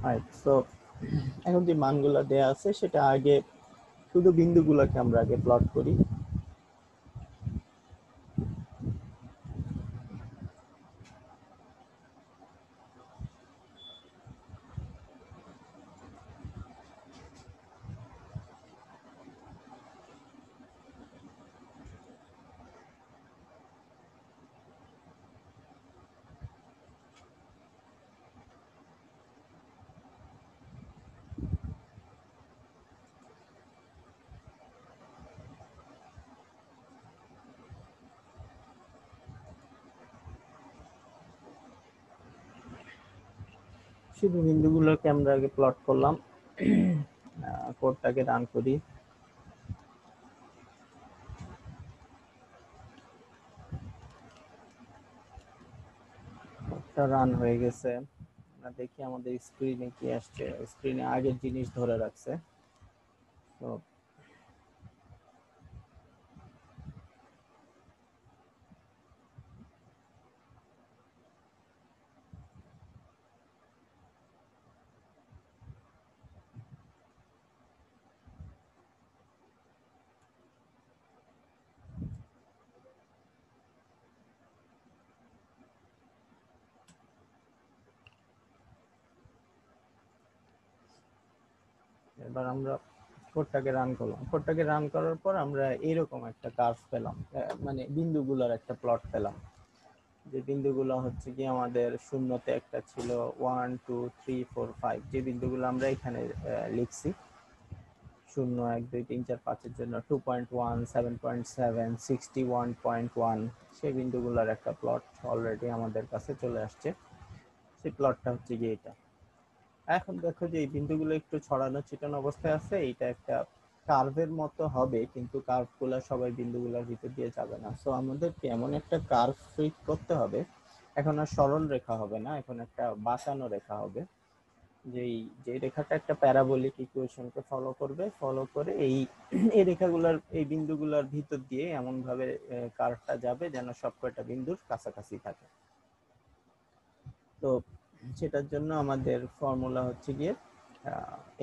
রাইট। সো এখন যে মানগুলো দেয়া আছে সেটা আগে শুধু বিন্দুগুলোকে আমরা আগে প্লট করি। শুধু বিন্দুগুলোকে আমরা আগে প্লট করলাম। কোডটাকে রান করি। রান হয়ে গেছে। আমরা দেখি আমাদের স্ক্রিনে কি আসছে। স্ক্রিনে আগের জিনিস ধরে রাখছে। তো এবার আমরা কোডটাকে রান করলাম। কোডটাকে রান করার পর আমরা এরকম একটা কার্ভ পেলাম, মানে বিন্দুগুলোর একটা প্লট পেলাম। যে বিন্দুগুলো হচ্ছে কি আমাদের শূন্যতে একটা ছিল 1 2 3 4 5, যে বিন্দুগুলো আমরা এখানে লিখছি 0 1 2 3 4 5 এর জন্য 2.1 7.7 61.1, সেই বিন্দুগুলোর একটা প্লট অলরেডি আমাদের কাছে চলে আসছে। সেই প্লটটা হচ্ছে কি এটা। এখন দেখো যে এই বিন্দুগুলো একটু ছড়ানো ছিটানো অবস্থায় আছে, এটা একটা কার্ভের মতো হবে, কিন্তু কার্ভগুলো সবাই বিন্দুগুলোর ভিতর দিয়ে যাবে না। সো আমাদেরকে এমন একটা কার্ভ ফিট করতে হবে, এখন আর সরল রেখা হবে না, এখন একটা বাঁকানো রেখা হবে। যে রেখাটা একটা প্যারাবোলিক ইকুয়েশনকে ফলো করে এই রেখাগুলোর এই বিন্দুগুলোর ভিতর দিয়ে এমন ভাবে কার্ভটা যাবে যেন সবকটা বিন্দুর কাছাকাছি থাকে। তো সেটার জন্য আমাদের ফর্মুলা হচ্ছে গিয়ে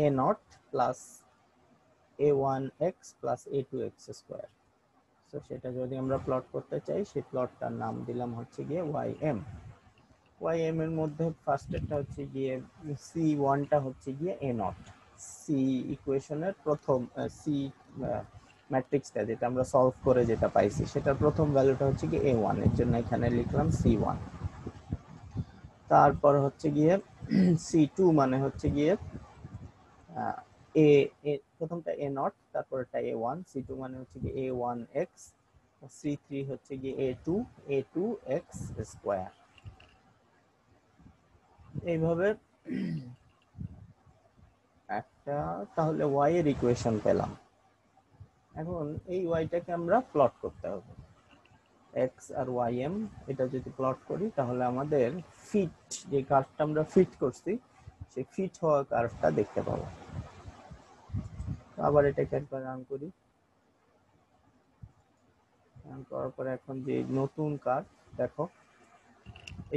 a naught plus a1x plus a2x square. তো সেটা যদি আমরা প্লট করতে চাই, সেই প্লটটার নাম দিলাম হচ্ছে গিয়ে ym। ym এর মধ্যে ফার্স্টেরটা হচ্ছে গিয়ে c1টা হচ্ছে গিয়ে a নট, সি ইকুয়েশনের প্রথম সি ম্যাট্রিক্সটা যেটা আমরা সলভ করে যেটা পাইছি সেটার প্রথম ভ্যালুটা হচ্ছে গিয়ে a1, এর জন্য এখানে লিখলাম c1। তারপর হচ্ছে গিয়ে c2 মানে হচ্ছে গিয়ে এ প্রথমটা a নট, তারপরটা a1, c2 মানে হচ্ছে গিয়ে a1x, c3 হচ্ছে গিয়ে a2x স্কয়ার। এইভাবে একটা তাহলে y এর ইকুয়েশন পেলাম। এখন এই yটাকে আমরা প্লট করতে হবে, x আর ym এটা যদি প্লট করি তাহলে আমাদের ফিট যে কার্ভটা আমরা ফিট করছি সেই ফিট হওয়া কার্ভটা দেখতে পাবো। আবার এটাকে একবার রান করি। রান করার পরে এখন যে নতুন কার্ভ দেখো,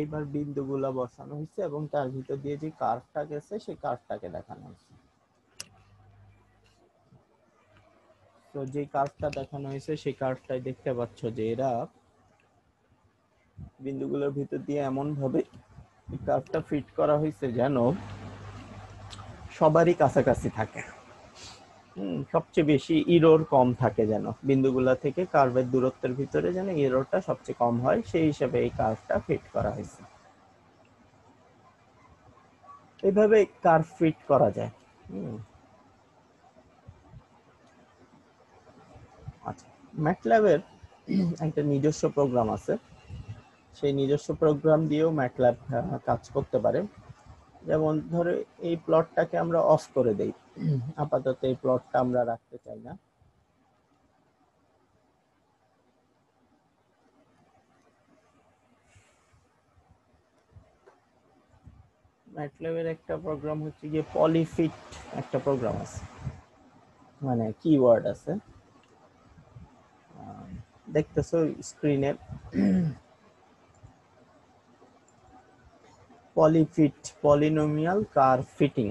এইবার বিন্দুগুলা বসানো হয়েছে এবং তার ভিতর দিয়ে যে কার্ভটা গেছে সেই কার্ভটাকে দেখানো হয়েছে। তো যে কার্ভটা দেখানো হয়েছে সেই কার্ভটাই দেখতে পাচ্ছ যে এরা বিন্দুগুলোর ভিতর দিয়ে এমন ভাবে কার্ভটা ফিট করা হয়েছে যেন সবারই কাছাকাছি থাকে, সবচেয়ে বেশি ইরর কম থাকে, যেন বিন্দুগুলা থেকে কার্ভের দূরত্বের ভিতরে যেন ইররটা সবচেয়ে কম হয়, সেই হিসাবে এই কার্ভটা ফিট করা হয়েছে। এইভাবে কার্ভ ফিট করা যায়। আচ্ছা, ম্যাটল্যাবের একটা নিজস্ব প্রোগ্রাম আছে, সেই নিজস্ব প্রোগ্রাম দিয়েও ম্যাটল্যাব কাজ করতে পারে। যেমন ধরে এই প্লটটাকে আমরা অফ করে দেই, আপাতত এই প্লটটা আমরা রাখতে চাই না। ম্যাটল্যাবের একটা প্রোগ্রাম হচ্ছে গিয়ে পলিফিট, একটা প্রোগ্রাম আছে, মানে কিওয়ার্ড আছে, দেখতেছো স্ক্রিনে, পলিফিট পলিনোমিয়াল কার্ভ ফিটিং।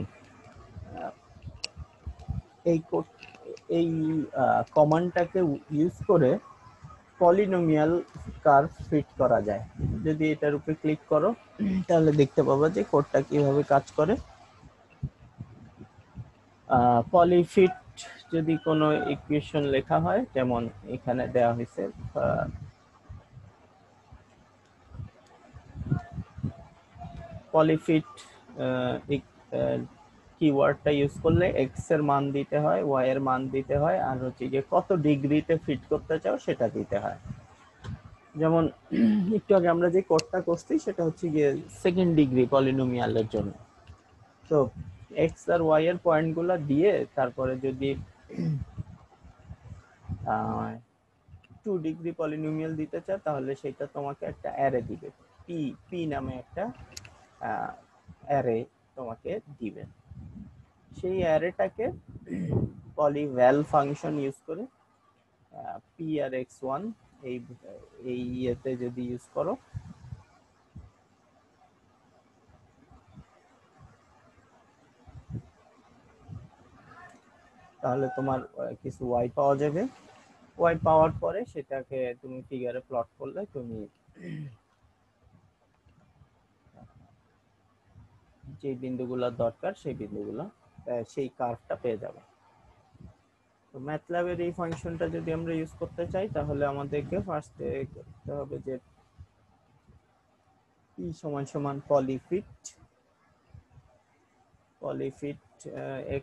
এই কমান্ডটাকে ইউজ করে পলিনোমিয়াল কার্ভ ফিট করা যায়। যদি এটার উপরে ক্লিক করো তাহলে দেখতে পাবো যে কোডটা কিভাবে কাজ করে। পলিফিট যদি কোনো ইকুয়েশন লেখা হয়, যেমন এখানে দেওয়া হয়েছে পলিফিট কিওয়ার্ডটা ইউজ করলে এক্স এর মান দিতে হয়, ওয়াই এর মান দিতে হয়, আর হচ্ছে যে কত ডিগ্রিতে ফিট করতে চাও সেটা দিতে হয়। যেমন একটু আগে আমরা যে কোডটা করছি সেটা হচ্ছে গিয়ে সেকেন্ড ডিগ্রি পলিনোমিয়ালের জন্য। তো এক্স আর ওয়াই এর পয়েন্টগুলো দিয়ে তারপরে যদি 2 ডিগ্রি পলিনোমিয়াল দিতে চায় তাহলে সেটা তোমাকে একটা অ্যারে দিবে, পি পি নামে একটা অ্যারে তোমাকে দিবে। সেই অ্যারেটাকে পলিভ্যাল ফাংশন ইউজ করে পি আর x1 এই এই ইয়েতে যদি ইউজ করো তাহলে তোমার কিছু ওয়াই পাওয়া যাবে। ওয়াই পাওয়ার পরে সেটাকে তুমি ফিগারে প্লট করলে তুমি যে বিন্দুগুলো দরকার সেই বিন্দুগুলো সেই কার্ভটা পেয়ে যাবে। তো ম্যাথল্যাবের এই ফাংশনটা যদি আমরা ইউজ করতে চাই তাহলে আমাদেরকে ফার্স্টে করতে হবে যে p সমান সমান পলিফিট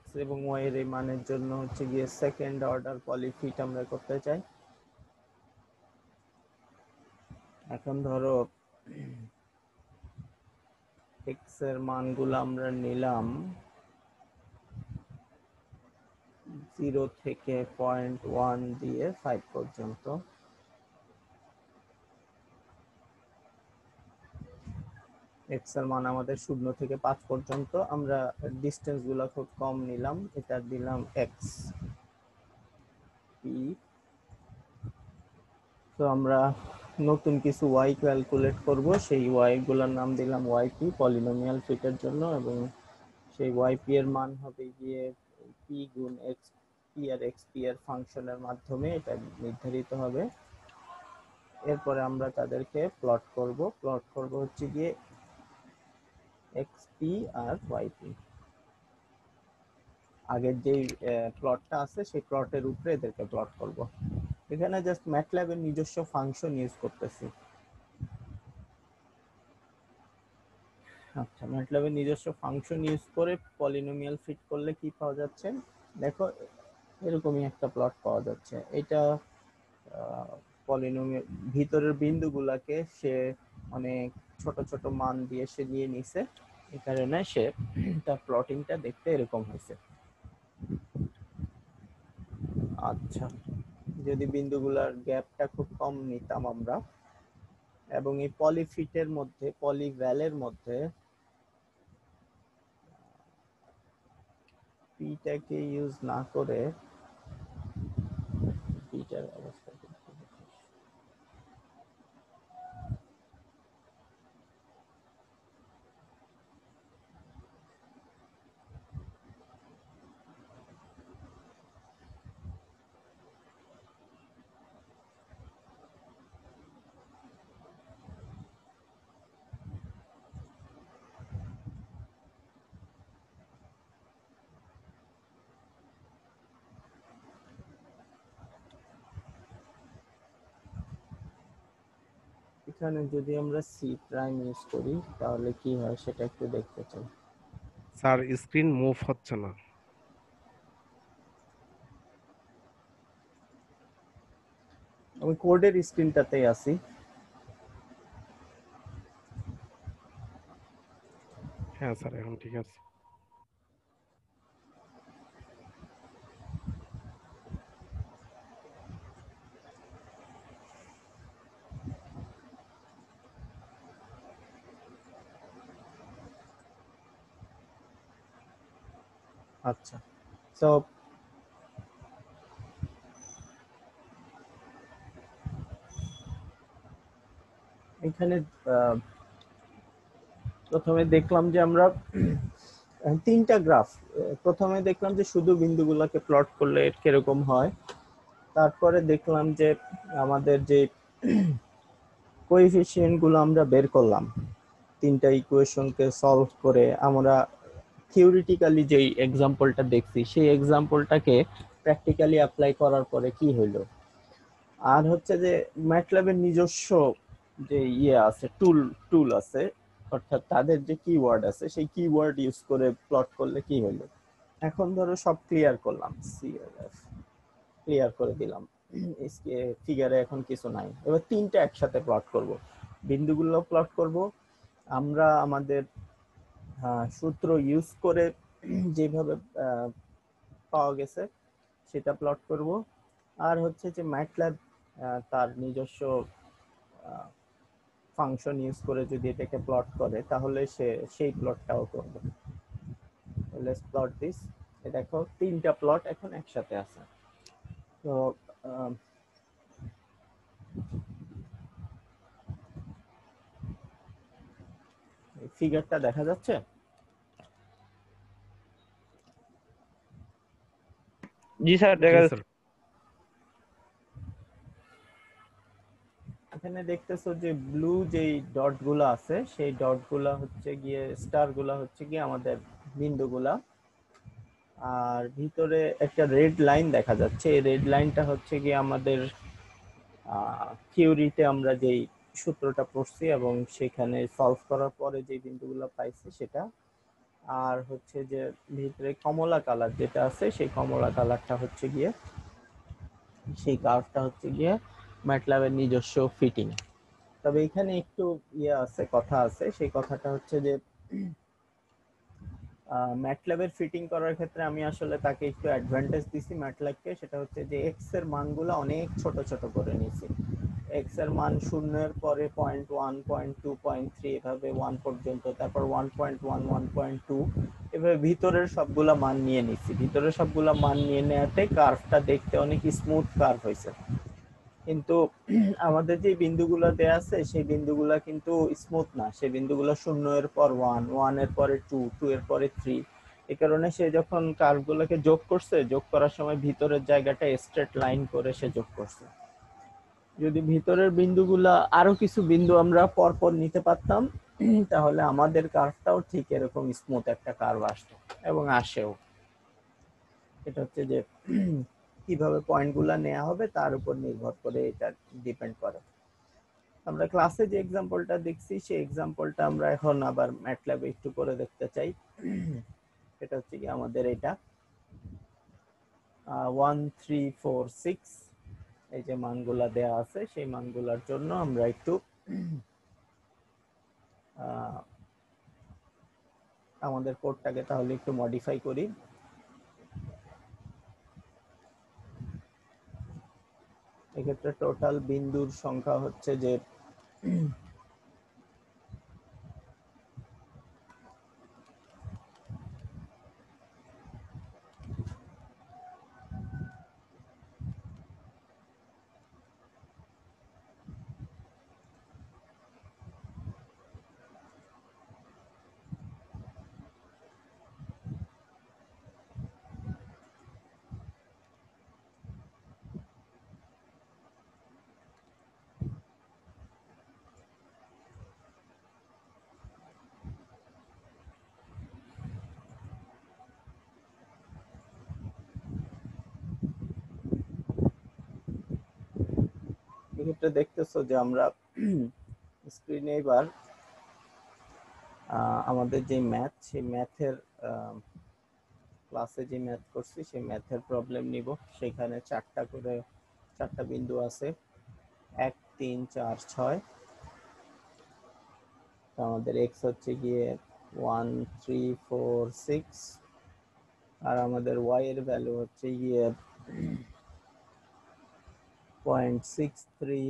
x এবং y এর এই মানের জন্য হচ্ছে গিয়ে সেকেন্ড অর্ডার পলিফিট আমরা করতে চাই। এখন ধরো x এর মানগুলো আমরা নিলাম 0 থেকে 0.1 দিয়ে 5 পর্যন্ত। x এর মান আমাদের 0 থেকে 5 পর্যন্ত, আমরা ডিসটেন্স গুলো খুব কম নিলাম, এটা দিলাম x p। তো আমরা নতুন কিছু y ক্যালকুলেট করব, সেই y গুলোর নাম দিলাম yp পলিনোমিয়াল ফিটের জন্য, এবং সেই yp এর মান হবে গিয়ে p গুণ x p আর xp এর ফাংশনের মাধ্যমে এটা নির্ধারিত হবে। এরপরে আমরা তাদেরকে প্লট করব হচ্ছে গিয়ে xp আর yp। আগের যে প্লটটা আছে সেই প্লটের উপরে এদেরকে প্লট করব। এখানে জাস্ট ম্যাটল্যাবের নিজস্ব ফাংশন ইউজ করতেছি। আচ্ছা, ম্যাটল্যাবের নিজস্ব ফাংশন ইউজ করে পলিনোমিয়াল ফিট করলে কি পাওয়া যাচ্ছে দেখো, এরকমই একটা প্লট পাওয়া যাচ্ছে। এটা পলিনোমিয়াল ভিতরের বিন্দুগুলাকে সে অনেক ছোট ছোট মান দিয়ে সে নিয়ে নিছে, এই কারণে সে তার প্লটিংটা দেখতে এরকম হয়েছে। আচ্ছা, যদি বিন্দুগুলার গ্যাপটা খুব কম নিতাম আমরা এবং এই পলিফিটের মধ্যে পলিভ্যালের মধ্যে পিটাকে ইউজ না করে পিটার অবস্থা এখানে যদি আমরা সি প্রাইম ইউজ করি তাহলে কি হয় সেটা একটু দেখতে চাই। স্যার স্ক্রিন মুভ হচ্ছে না। আমি কোডের স্ক্রিনটাতেই আছি। হ্যাঁ স্যার এখন ঠিক আছে। আচ্ছা, তো এখানে প্রথমে দেখলাম যে আমরা তিনটা গ্রাফ, প্রথমে দেখলাম যে শুধু বিন্দুগুলোকে প্লট করলে কিরকম হয়, তারপরে দেখলাম যে আমাদের যে কোএফিসিয়েন্ট গুলো আমরা বের করলাম তিনটা ইকুয়েশনকে সলভ করে, আমরা থিওরিটিক্যালি যেই এক্সাম্পলটা দেখছি সেই এক্সাম্পলটাকে প্র্যাকটিক্যালি অ্যাপ্লাই করার পরে কি হইলো। আর হচ্ছে যে ম্যাটল্যাবের নিজস্ব যে ইয়ে আছে টুল আছে, অর্থাৎ তাদের যে কিওয়ার্ড আছে সেই কিওয়ার্ড ইউজ করে প্লট করলে কি হলো। এখন ধরো সব ক্লিয়ার করলাম, সিএলএফ ক্লিয়ার করে দিলাম, ফিগারে এখন কিছু নাই। এবার তিনটা একসাথে প্লট করব, বিন্দুগুলো প্লট করব আমরা আমাদের সূত্র ইউজ করে যেভাবে পাওয়া গেছে সেটা প্লট করব। আর হচ্ছে যে ম্যাটল্যাব তার নিজস্ব ফাংশন ইউজ করে যদি এটাকে প্লট করে তাহলে সে সেই প্লটটাও করবে। Let's plot this. দেখো তিনটা প্লট এখন একসাথে আছে। তো ফিগারটা দেখা যাচ্ছে? জি স্যার, জি দেখা স্যার। যাচ্ছে। এখানে দেখতেছো যে ব্লু যেই ডট গুলা আছে সেই ডট গুলা হচ্ছে গিয়ে স্টার গুলা হচ্ছে গিয়ে আমাদের বিন্দুগুলা, আর ভিতরে একটা রেড লাইন দেখা যাচ্ছে। এই রেড লাইনটা হচ্ছে গিয়ে আমাদের থিওরিতে আমরা যেই সূত্রটা পড়ছি এবং সেখানে সলভ করার পরে যে বিন্দুগুলো পাইছি সেটা। আর হচ্ছে যে ভিতরে কমলা কালার যেটা আছে সেই কমলা কালারটা হচ্ছে গিয়ে সেই কার্ভটা হচ্ছে গিয়ে ম্যাটল্যাবের নিজস্ব ফিটিং। তবে এখানে একটু আছে, কথা আছে। সেই কথাটা হচ্ছে যে ম্যাটল্যাবের ফিটিং করার ক্ষেত্রে আমি আসলে তাকে একটু অ্যাডভান্টেজ দিছি ম্যাটল্যাবকে, সেটা হচ্ছে যে এক্স এর মানগুলো অনেক ছোট ছোট করে নিয়েছি। এক্স এর মান শূন্যের পরে 0.1, 0.2, 0.3 এভাবে 1 পর্যন্ত, তারপর 1.1, 1.2 এভাবে ভিতরের সবগুলা মান নিয়ে নিছি। ভিতরের সবগুলা মান নিয়ে নেওয়াতে কার্ভটা দেখতে অনেক স্মুথ কার্ভ হয়েছে। কিন্তু আমাদের যে বিন্দুগুলো দেয়া আছে সেই বিন্দুগুলা কিন্তু স্মুথ না। সেই বিন্দুগুলো 0 এর পর 1, 1 এর পরে 2, 2 এর পরে 3। এই কারণে সে যখন কার্ভগুলোকে যোগ করছে, যোগ করার সময় ভিতরের জায়গাটা স্ট্রেট লাইন করে সে যোগ করছে। যদি ভিতরের বিন্দুগুলা আরো কিছু বিন্দু আমরা পরপর নিতে পারতাম তাহলে আমাদের কার্ভটাও ঠিক এরকম স্মুথ একটা কার্ভ আসতো এবং আসেও। এটা হচ্ছে যে কিভাবে পয়েন্টগুলো নেওয়া হবে তার উপর নির্ভর করে এটা ডিপেন্ড করে। আমরা ক্লাসে যে এক্সাম্পলটা দেখছি সেই এক্সাম্পলটা আমরা এখন আবার ম্যাটল্যাবে একটু করে দেখতে চাই। এটা হচ্ছে কি আমাদের এটা 1, 3, 4, 6 এই যে মানগুলা দেয়া আছে সেই মানগুলার জন্য আমরা একটু আমাদের কোডটাকে তাহলে একটু মডিফাই করি। এক্ষেত্রে টোটাল বিন্দুর সংখ্যা হচ্ছে যে এক্ষেত্রে দেখতেছো যে আমরা স্ক্রিনে এবার আমাদের যে ম্যাথ সেই ম্যাথের ক্লাসে যে ম্যাথ করছি সেই ম্যাথের প্রবলেম নিব। সেখানে চারটা বিন্দু আছে, 1, 3, 4, 6। আমাদের এক্স হচ্ছে গিয়ে 1, 3, 4, 6 আর আমাদের ওয়াই এর ভ্যালু হচ্ছে গিয়ে 0.63,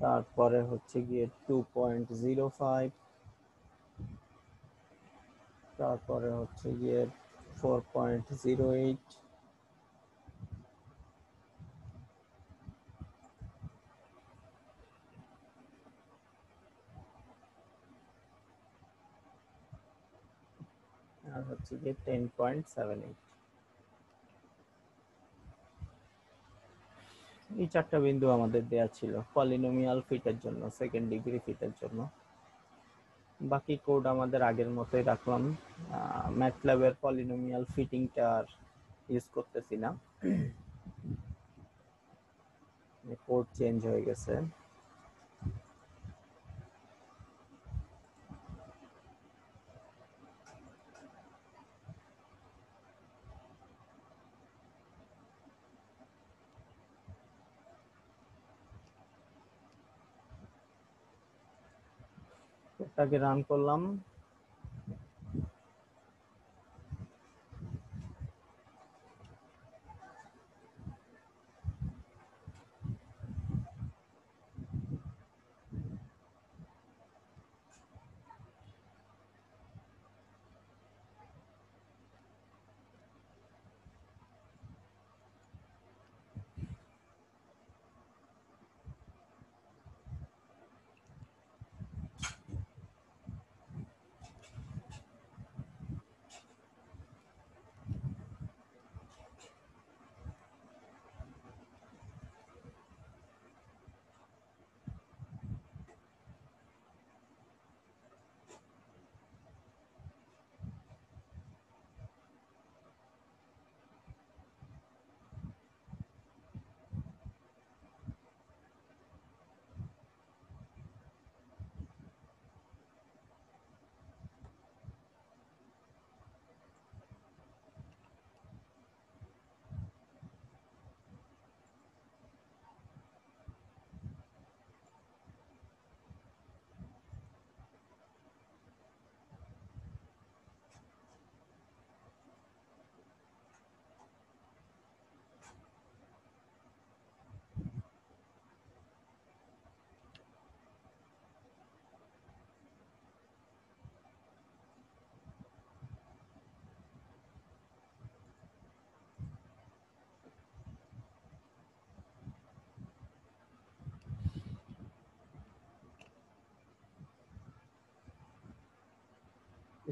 তারপরে হচ্ছে গিয়ে 2.05, তারপরে হচ্ছে গিয়ে 4.08, আর হচ্ছে গিয়ে 10.78। এই চারটা বিন্দু আমাদের দেয়া ছিল পলিনোমিয়াল ফিটের জন্য, সেকেন্ড ডিগ্রি ফিটের জন্য। বাকি কোড আমাদের আগের মতোই রাখলাম। ম্যাটল্যাবের পলিনোমিয়াল ফিটিংটা আর ইউজ করতেছি না, কোড চেঞ্জ হয়ে গেছে। কোডটাকে রান করলাম।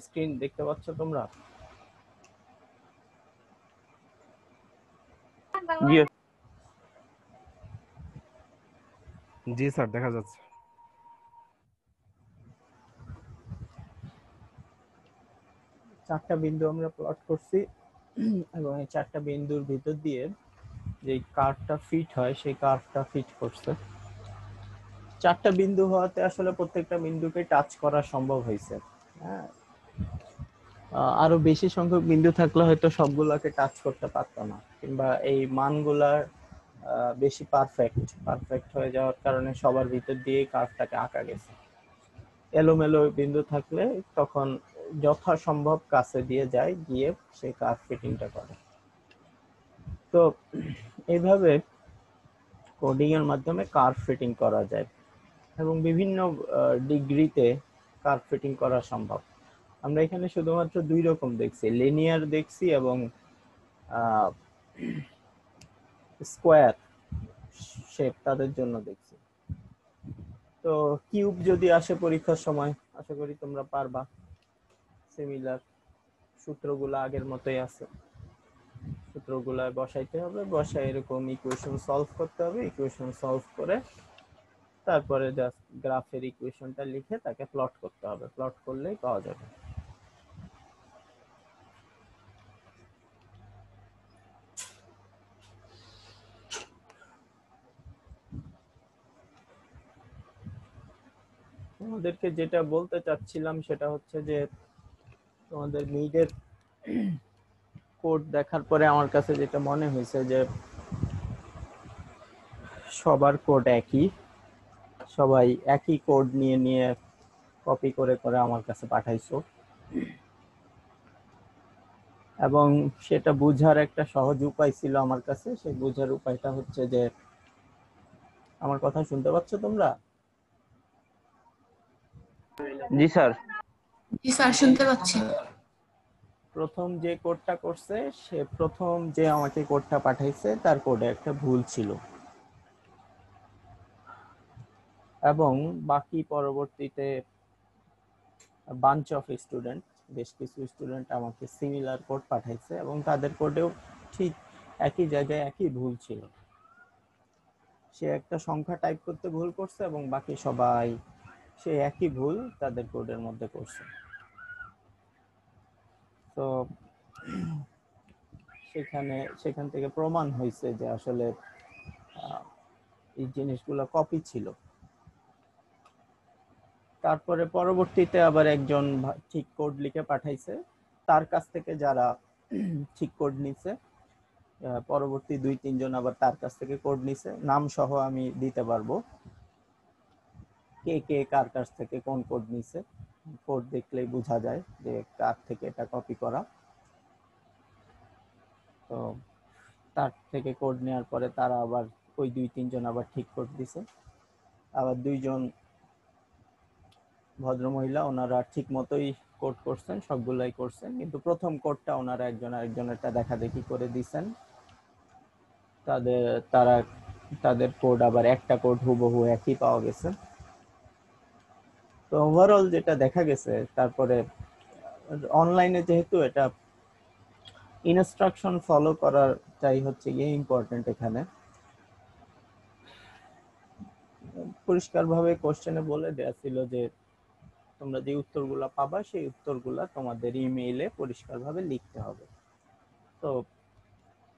স্ক্রিন দেখতে পাচ্ছ তোমরা? জি জি স্যার, দেখা যাচ্ছে। চারটা বিন্দু আমরা প্লট করছি এবং এই চারটা বিন্দুর ভিতর দিয়ে যে কার্ভটা ফিট হয় সেই কার্ভটা ফিট করছে। চারটা বিন্দু হওয়াতে আসলে প্রত্যেকটা বিন্দুকে টাচ করা সম্ভব হয়েছে। হ্যাঁ, আরো বেশি সংখ্যক বিন্দু থাকলে হয়তো সবগুলোকে টাচ করতে পারতো না, কিংবা এই মানগুলার বেশি পারফেক্ট হয়ে যাওয়ার কারণে সবার ভিতর দিয়ে কার্ভটাকে আঁকা গেছে। এলোমেলো বিন্দু থাকলে তখন যথাসম্ভব কাছে দিয়ে যায়, গিয়ে সেই কার্ভ ফিটিংটা করে। তো এইভাবে কোডিং এর মাধ্যমে কার্ভ ফিটিং করা যায় এবং বিভিন্ন ডিগ্রিতে কার্ভ ফিটিং করা সম্ভব। আমরা এখানে শুধুমাত্র দুই রকম দেখছি, লিনিয়ার দেখছি এবং স্কোয়ার শেপ তাদের জন্য দেখছি। তো কিউব যদি আসে পরীক্ষার সময়, আশা করি তোমরা পারবা। সিমিলার সূত্রগুলো আগের মতোই আছে, সূত্রগুলো বসাইতে হবে, বসাই এরকম ইকুয়েশন সলভ করতে হবে, ইকুয়েশন সলভ করে তারপরে জাস্ট গ্রাফের ইকুয়েশনটা লিখে তাকে প্লট করতে হবে, প্লট করলেই পাওয়া যাবে। তোমাদেরকে যেটা বলতে চাচ্ছিলাম সেটা হচ্ছে যে তোমাদের মিডের কোড দেখার পরে আমার কাছে যেটা মনে হয়েছে যে সবার কোড একই, সবাই একই কোড নিয়ে নিয়ে কপি করে করে আমার কাছে পাঠাইছো, এবং সেটা বুঝার একটা সহজ উপায় ছিল আমার কাছে। সেই বুঝার উপায়টা হচ্ছে যে, আমার কথা শুনতে পাচ্ছ তোমরা? জি স্যার। জি স্যার, শুনতে পাচ্ছি। প্রথম যে কোডটা করছে, সে প্রথম যে আমাকে কোডটা পাঠাইছে তার কোডে একটা ভুল ছিল, এবং বাকি পরবর্তীতে বাঞ্চ অফ স্টুডেন্ট, বেশ কিছু স্টুডেন্ট আমাকে সিমিলার কোড পাঠাইছে এবং তাদের কোডেও ঠিক একই জায়গায় একই ভুল ছিল। সে একটা সংখ্যা টাইপ করতে ভুল করছে এবং বাকি সবাই সে একই ভুল তাদের কোডের মধ্যে করছে। তো সেখান থেকে প্রমাণ হয়েছে যে আসলে এই জিনিসগুলো কপি ছিল। তারপরে পরবর্তীতে আবার একজন ঠিক কোড লিখে পাঠাইছে, তার কাছ থেকে যারা ঠিক কোড নিছে, পরবর্তী 2-3 জন আবার তার কাছ থেকে কোড নিছে, নাম সহ আমি দিতে পারবো কে কে কার কাছ থেকে কোন কোড নিছে। কোড দেখলেই বোঝা যায় যে কার থেকে এটা কপি করা। তো তার থেকে কোড নেওয়ার পরে তারা আবার ওই 2-3 জন আবার ঠিক কোড দিছে, আবার 2 জন ভদ্রমহিলা ওনারা ঠিক মতোই কোড করছেন, সবগুলাই করছেন, কিন্তু প্রথম কোডটা ওনারা একজন আরেকজনেরটা দেখাদেখি করে দিছেন। তারা তাদের কোড আবার একটা কোড হুবহু একই পাওয়া গেছে। তো ওভারঅল যেটা দেখা গেছে, তারপরে অনলাইনে যেহেতু এটা ইনস্ট্রাকশন ফলো করাটাই হচ্ছে গিয়ে ইম্পর্টেন্ট। এখানে পরিষ্কারভাবে কোশ্চেনে বলে দেয়া ছিল যে তোমরা যে উত্তরগুলা পাবা সেই উত্তরগুলা তোমাদের ইমেইলে পরিষ্কারভাবে লিখতে হবে। তো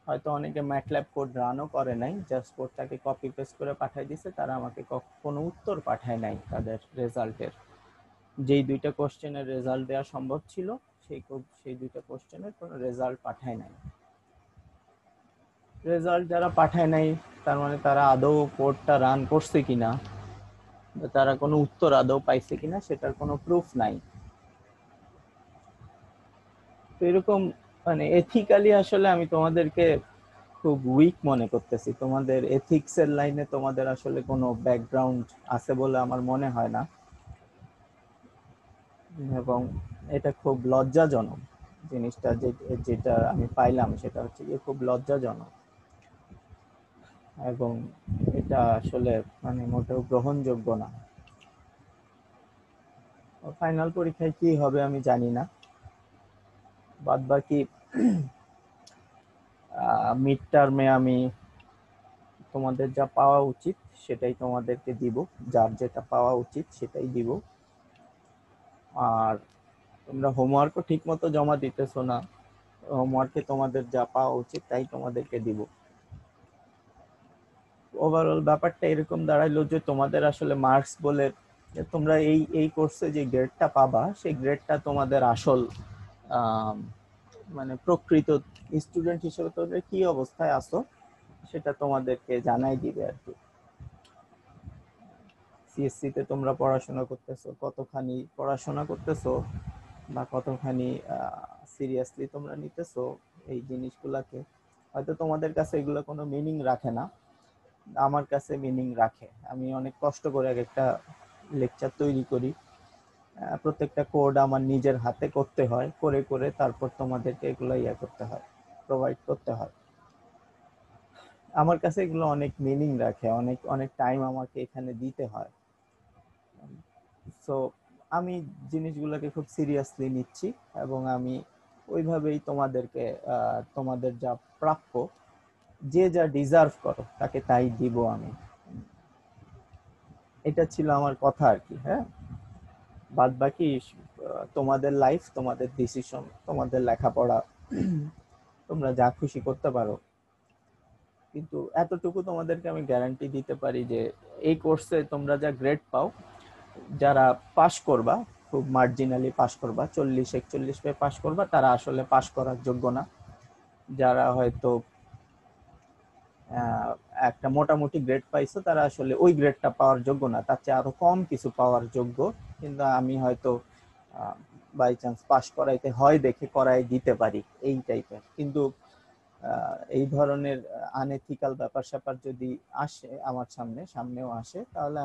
হয়তো অনেকে ম্যাটল্যাব কোড রানও করে নাই, জাস্ট কোডটাকে কপি পেস্ট করে পাঠিয়ে দিছে, তারা আমাকে কোনো উত্তর পাঠায় নাই তাদের রেজাল্টের। যেই দুইটা কোশ্চেনের রেজাল্ট দেওয়া সম্ভব ছিল সেই দুইটা কোশ্চেনের কোনো রেজাল্ট পাঠায় নাই। রেজাল্ট যারা পাঠায় নাই তার মানে তারা আদৌ কোডটা রান করছে কিনা, তারা কোনো উত্তর আদৌ পাইছে কিনা সেটার কোনো প্রুফ নাই। তো এরকম মানে এথিক্যালি আসলে আমি তোমাদেরকে খুব উইক মনে করতেছি। তোমাদের এথিক্স এর লাইনে তোমাদের আসলে কোনো ব্যাকগ্রাউন্ড আছে বলে আমার মনে হয় না, এবং এটা খুব লজ্জাজনক। জিনিসটা যেটা আমি পাইলাম সেটা হচ্ছে যে খুব লজ্জাজনক, এবং এটা আসলে মানে মোটেও গ্রহণযোগ্য না। ফাইনাল পরীক্ষায় কি হবে আমি জানি না, বাদ বাকি মিড টার্মে আমি তোমাদের যা পাওয়া উচিত সেটাই তোমাদেরকে দিব, যার যেটা পাওয়া উচিত সেটাই দিব। আর তোমরা হোমওয়ার্কও ঠিক মতো জমা দিতেছো না, হোমওয়ার্কে তোমাদের যা পাওয়া উচিত তাই তোমাদেরকে দিব। ওভারঅল ব্যাপারটা এরকম দাঁড়াইলো যে তোমাদের আসলে মার্কস বলে যে তোমরা এই কোর্সে যে গ্রেডটা পাবা সেই গ্রেডটা তোমাদের আসল মানে প্রকৃত স্টুডেন্ট হিসেবে তোমরা কি অবস্থায় আছো সেটা তোমাদেরকে জানাই দিবে আর কি। সিএসসি তে তোমরা পড়াশোনা করতেছো, কতখানি পড়াশোনা করতেছো বা কতখানি সিরিয়াসলি তোমরা নিতেছো এই জিনিসগুলোকে। হয়তো তোমাদের কাছে এগুলো কোনো মিনিং রাখে না, আমার কাছে মিনিং রাখে। আমি অনেক কষ্ট করে একটা লেকচার তৈরি করি, প্রত্যেকটা কোড আমার নিজের হাতে করতে হয়, করে করে তারপর তোমাদেরকে এগুলো করতে হয়, প্রোভাইড করতে হয়। আমার কাছে এগুলো অনেক মিনিং রাখে, অনেক অনেক টাইম আমাকে এখানে দিতে হয়। সো আমি জিনিসগুলোকে খুব সিরিয়াসলি নিচ্ছি এবং আমি ওইভাবেই তোমাদেরকে তোমাদের যা প্রাপ্য, যে যা ডিজার্ভ করো তাকে তাই দিব আমি। এটা ছিল আমার কথা আর কি। হ্যাঁ, বাদ বাকি তোমাদের লাইফ, তোমাদের ডিসিশন, তোমাদের লেখাপড়া, তোমরা যা খুশি করতে পারো। কিন্তু এতটুকু তোমাদেরকে আমি গ্যারান্টি দিতে পারি যে এই কোর্সে তোমরা যা গ্রেড পাও, যারা পাশ করবা, খুব মার্জিনালি পাশ করবা, 40-41 পেয়ে পাশ করবা, তারা আসলে পাশ করার যোগ্য না। যারা হয়তো একটা মোটামুটি গ্রেড পাইছো তারা আসলে ওই গ্রেডটা পাওয়ার যোগ্য না, তার চেয়ে আরো কম কিছু পাওয়ার যোগ্য। কিন্তু আমি হয়তো বাই চান্স পাশ করাইতে হয় দেখে করাই দিতে পারি, এই টাইপের। কিন্তু এই ধরনের আনএথিক্যাল ব্যাপার স্যাপার যদি আসে আমার সামনেও আসে, তাহলে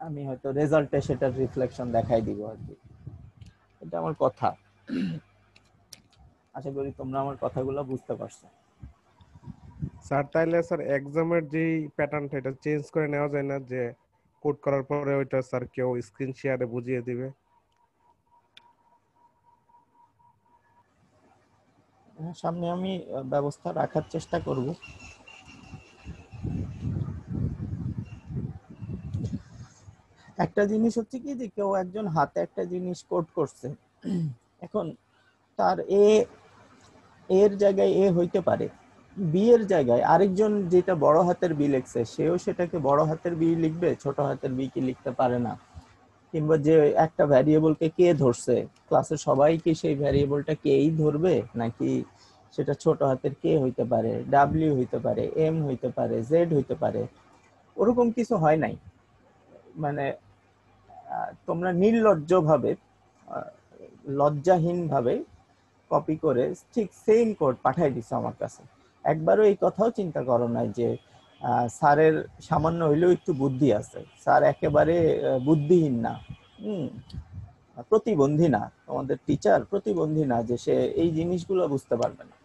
আমি হয়তো রেজাল্টে সেটার রিফ্লেকশন দেখাই দিব আর কি। এটা আমার কথা। আশা করি তোমরা আমার কথাগুলো বুঝতে পারছো। স্যার তাইলে স্যার এক্সামের যেই প্যাটার্নটা এটা চেঞ্জ করে নেওয়া যায় না, যে কোড করার পরে ওইটা স্যার কেউ স্ক্রিন শেয়ারে বুঝিয়ে দিবে? সামনে আমি ব্যবস্থা রাখার চেষ্টা করব। একটা জিনিস হচ্ছে কি যে কেউ একজন হাতে একটা জিনিস কোড করছে, এখন তার এর জায়গায় এ হইতে পারে, বি এর জায়গায় আরেকজন যেটা বড় হাতের বি লিখছে সেও সেটাকে বড় হাতের বি লিখবে, ছোট হাতের বি কি লিখতে পারে না। কিংবা যে একটা ভ্যারিয়েবলকে কে ধরছে, ক্লাসে সবাই কি সেই ভ্যারিয়েবলটা কেই ধরবে, নাকি সেটা ছোট হাতের কে হইতে পারে, ডাব্লিউ হইতে পারে, এম হইতে পারে, জেড হইতে পারে। ওরকম কিছু হয় নাই। মানে তোমরা নির্লজ্জ ভাবে, লজ্জাহীন ভাবে কপি করে ঠিক সেম কোড পাঠাই দিছো আমার কাছে। একবারও এই কথাও চিন্তা করো নাই যে স্যারের সামান্য হইলেও একটু বুদ্ধি আছে, স্যার একেবারে বুদ্ধিহীন না, প্রতিবন্ধী না, তোমাদের টিচার প্রতিবন্ধী না যে সে এই জিনিসগুলো বুঝতে পারবে না।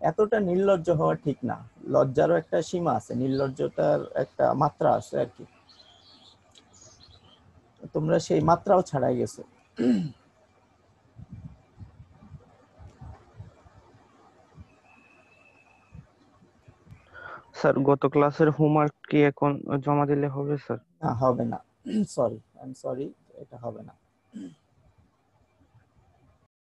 এতটা নির্লজ্জ হওয়া ঠিক না। লজ্জারও একটা সীমা আছে, নির্লজ্জতার একটা মাত্রা আছে আর কি। তোমরা সেই মাত্রাও ছাড়াই গেছো। স্যার গত ক্লাসের হোমওয়ার্ক কি এখন জমা দিলে হবে স্যার? না, হবে না। সরি, আই এম সরি, এটা হবে না।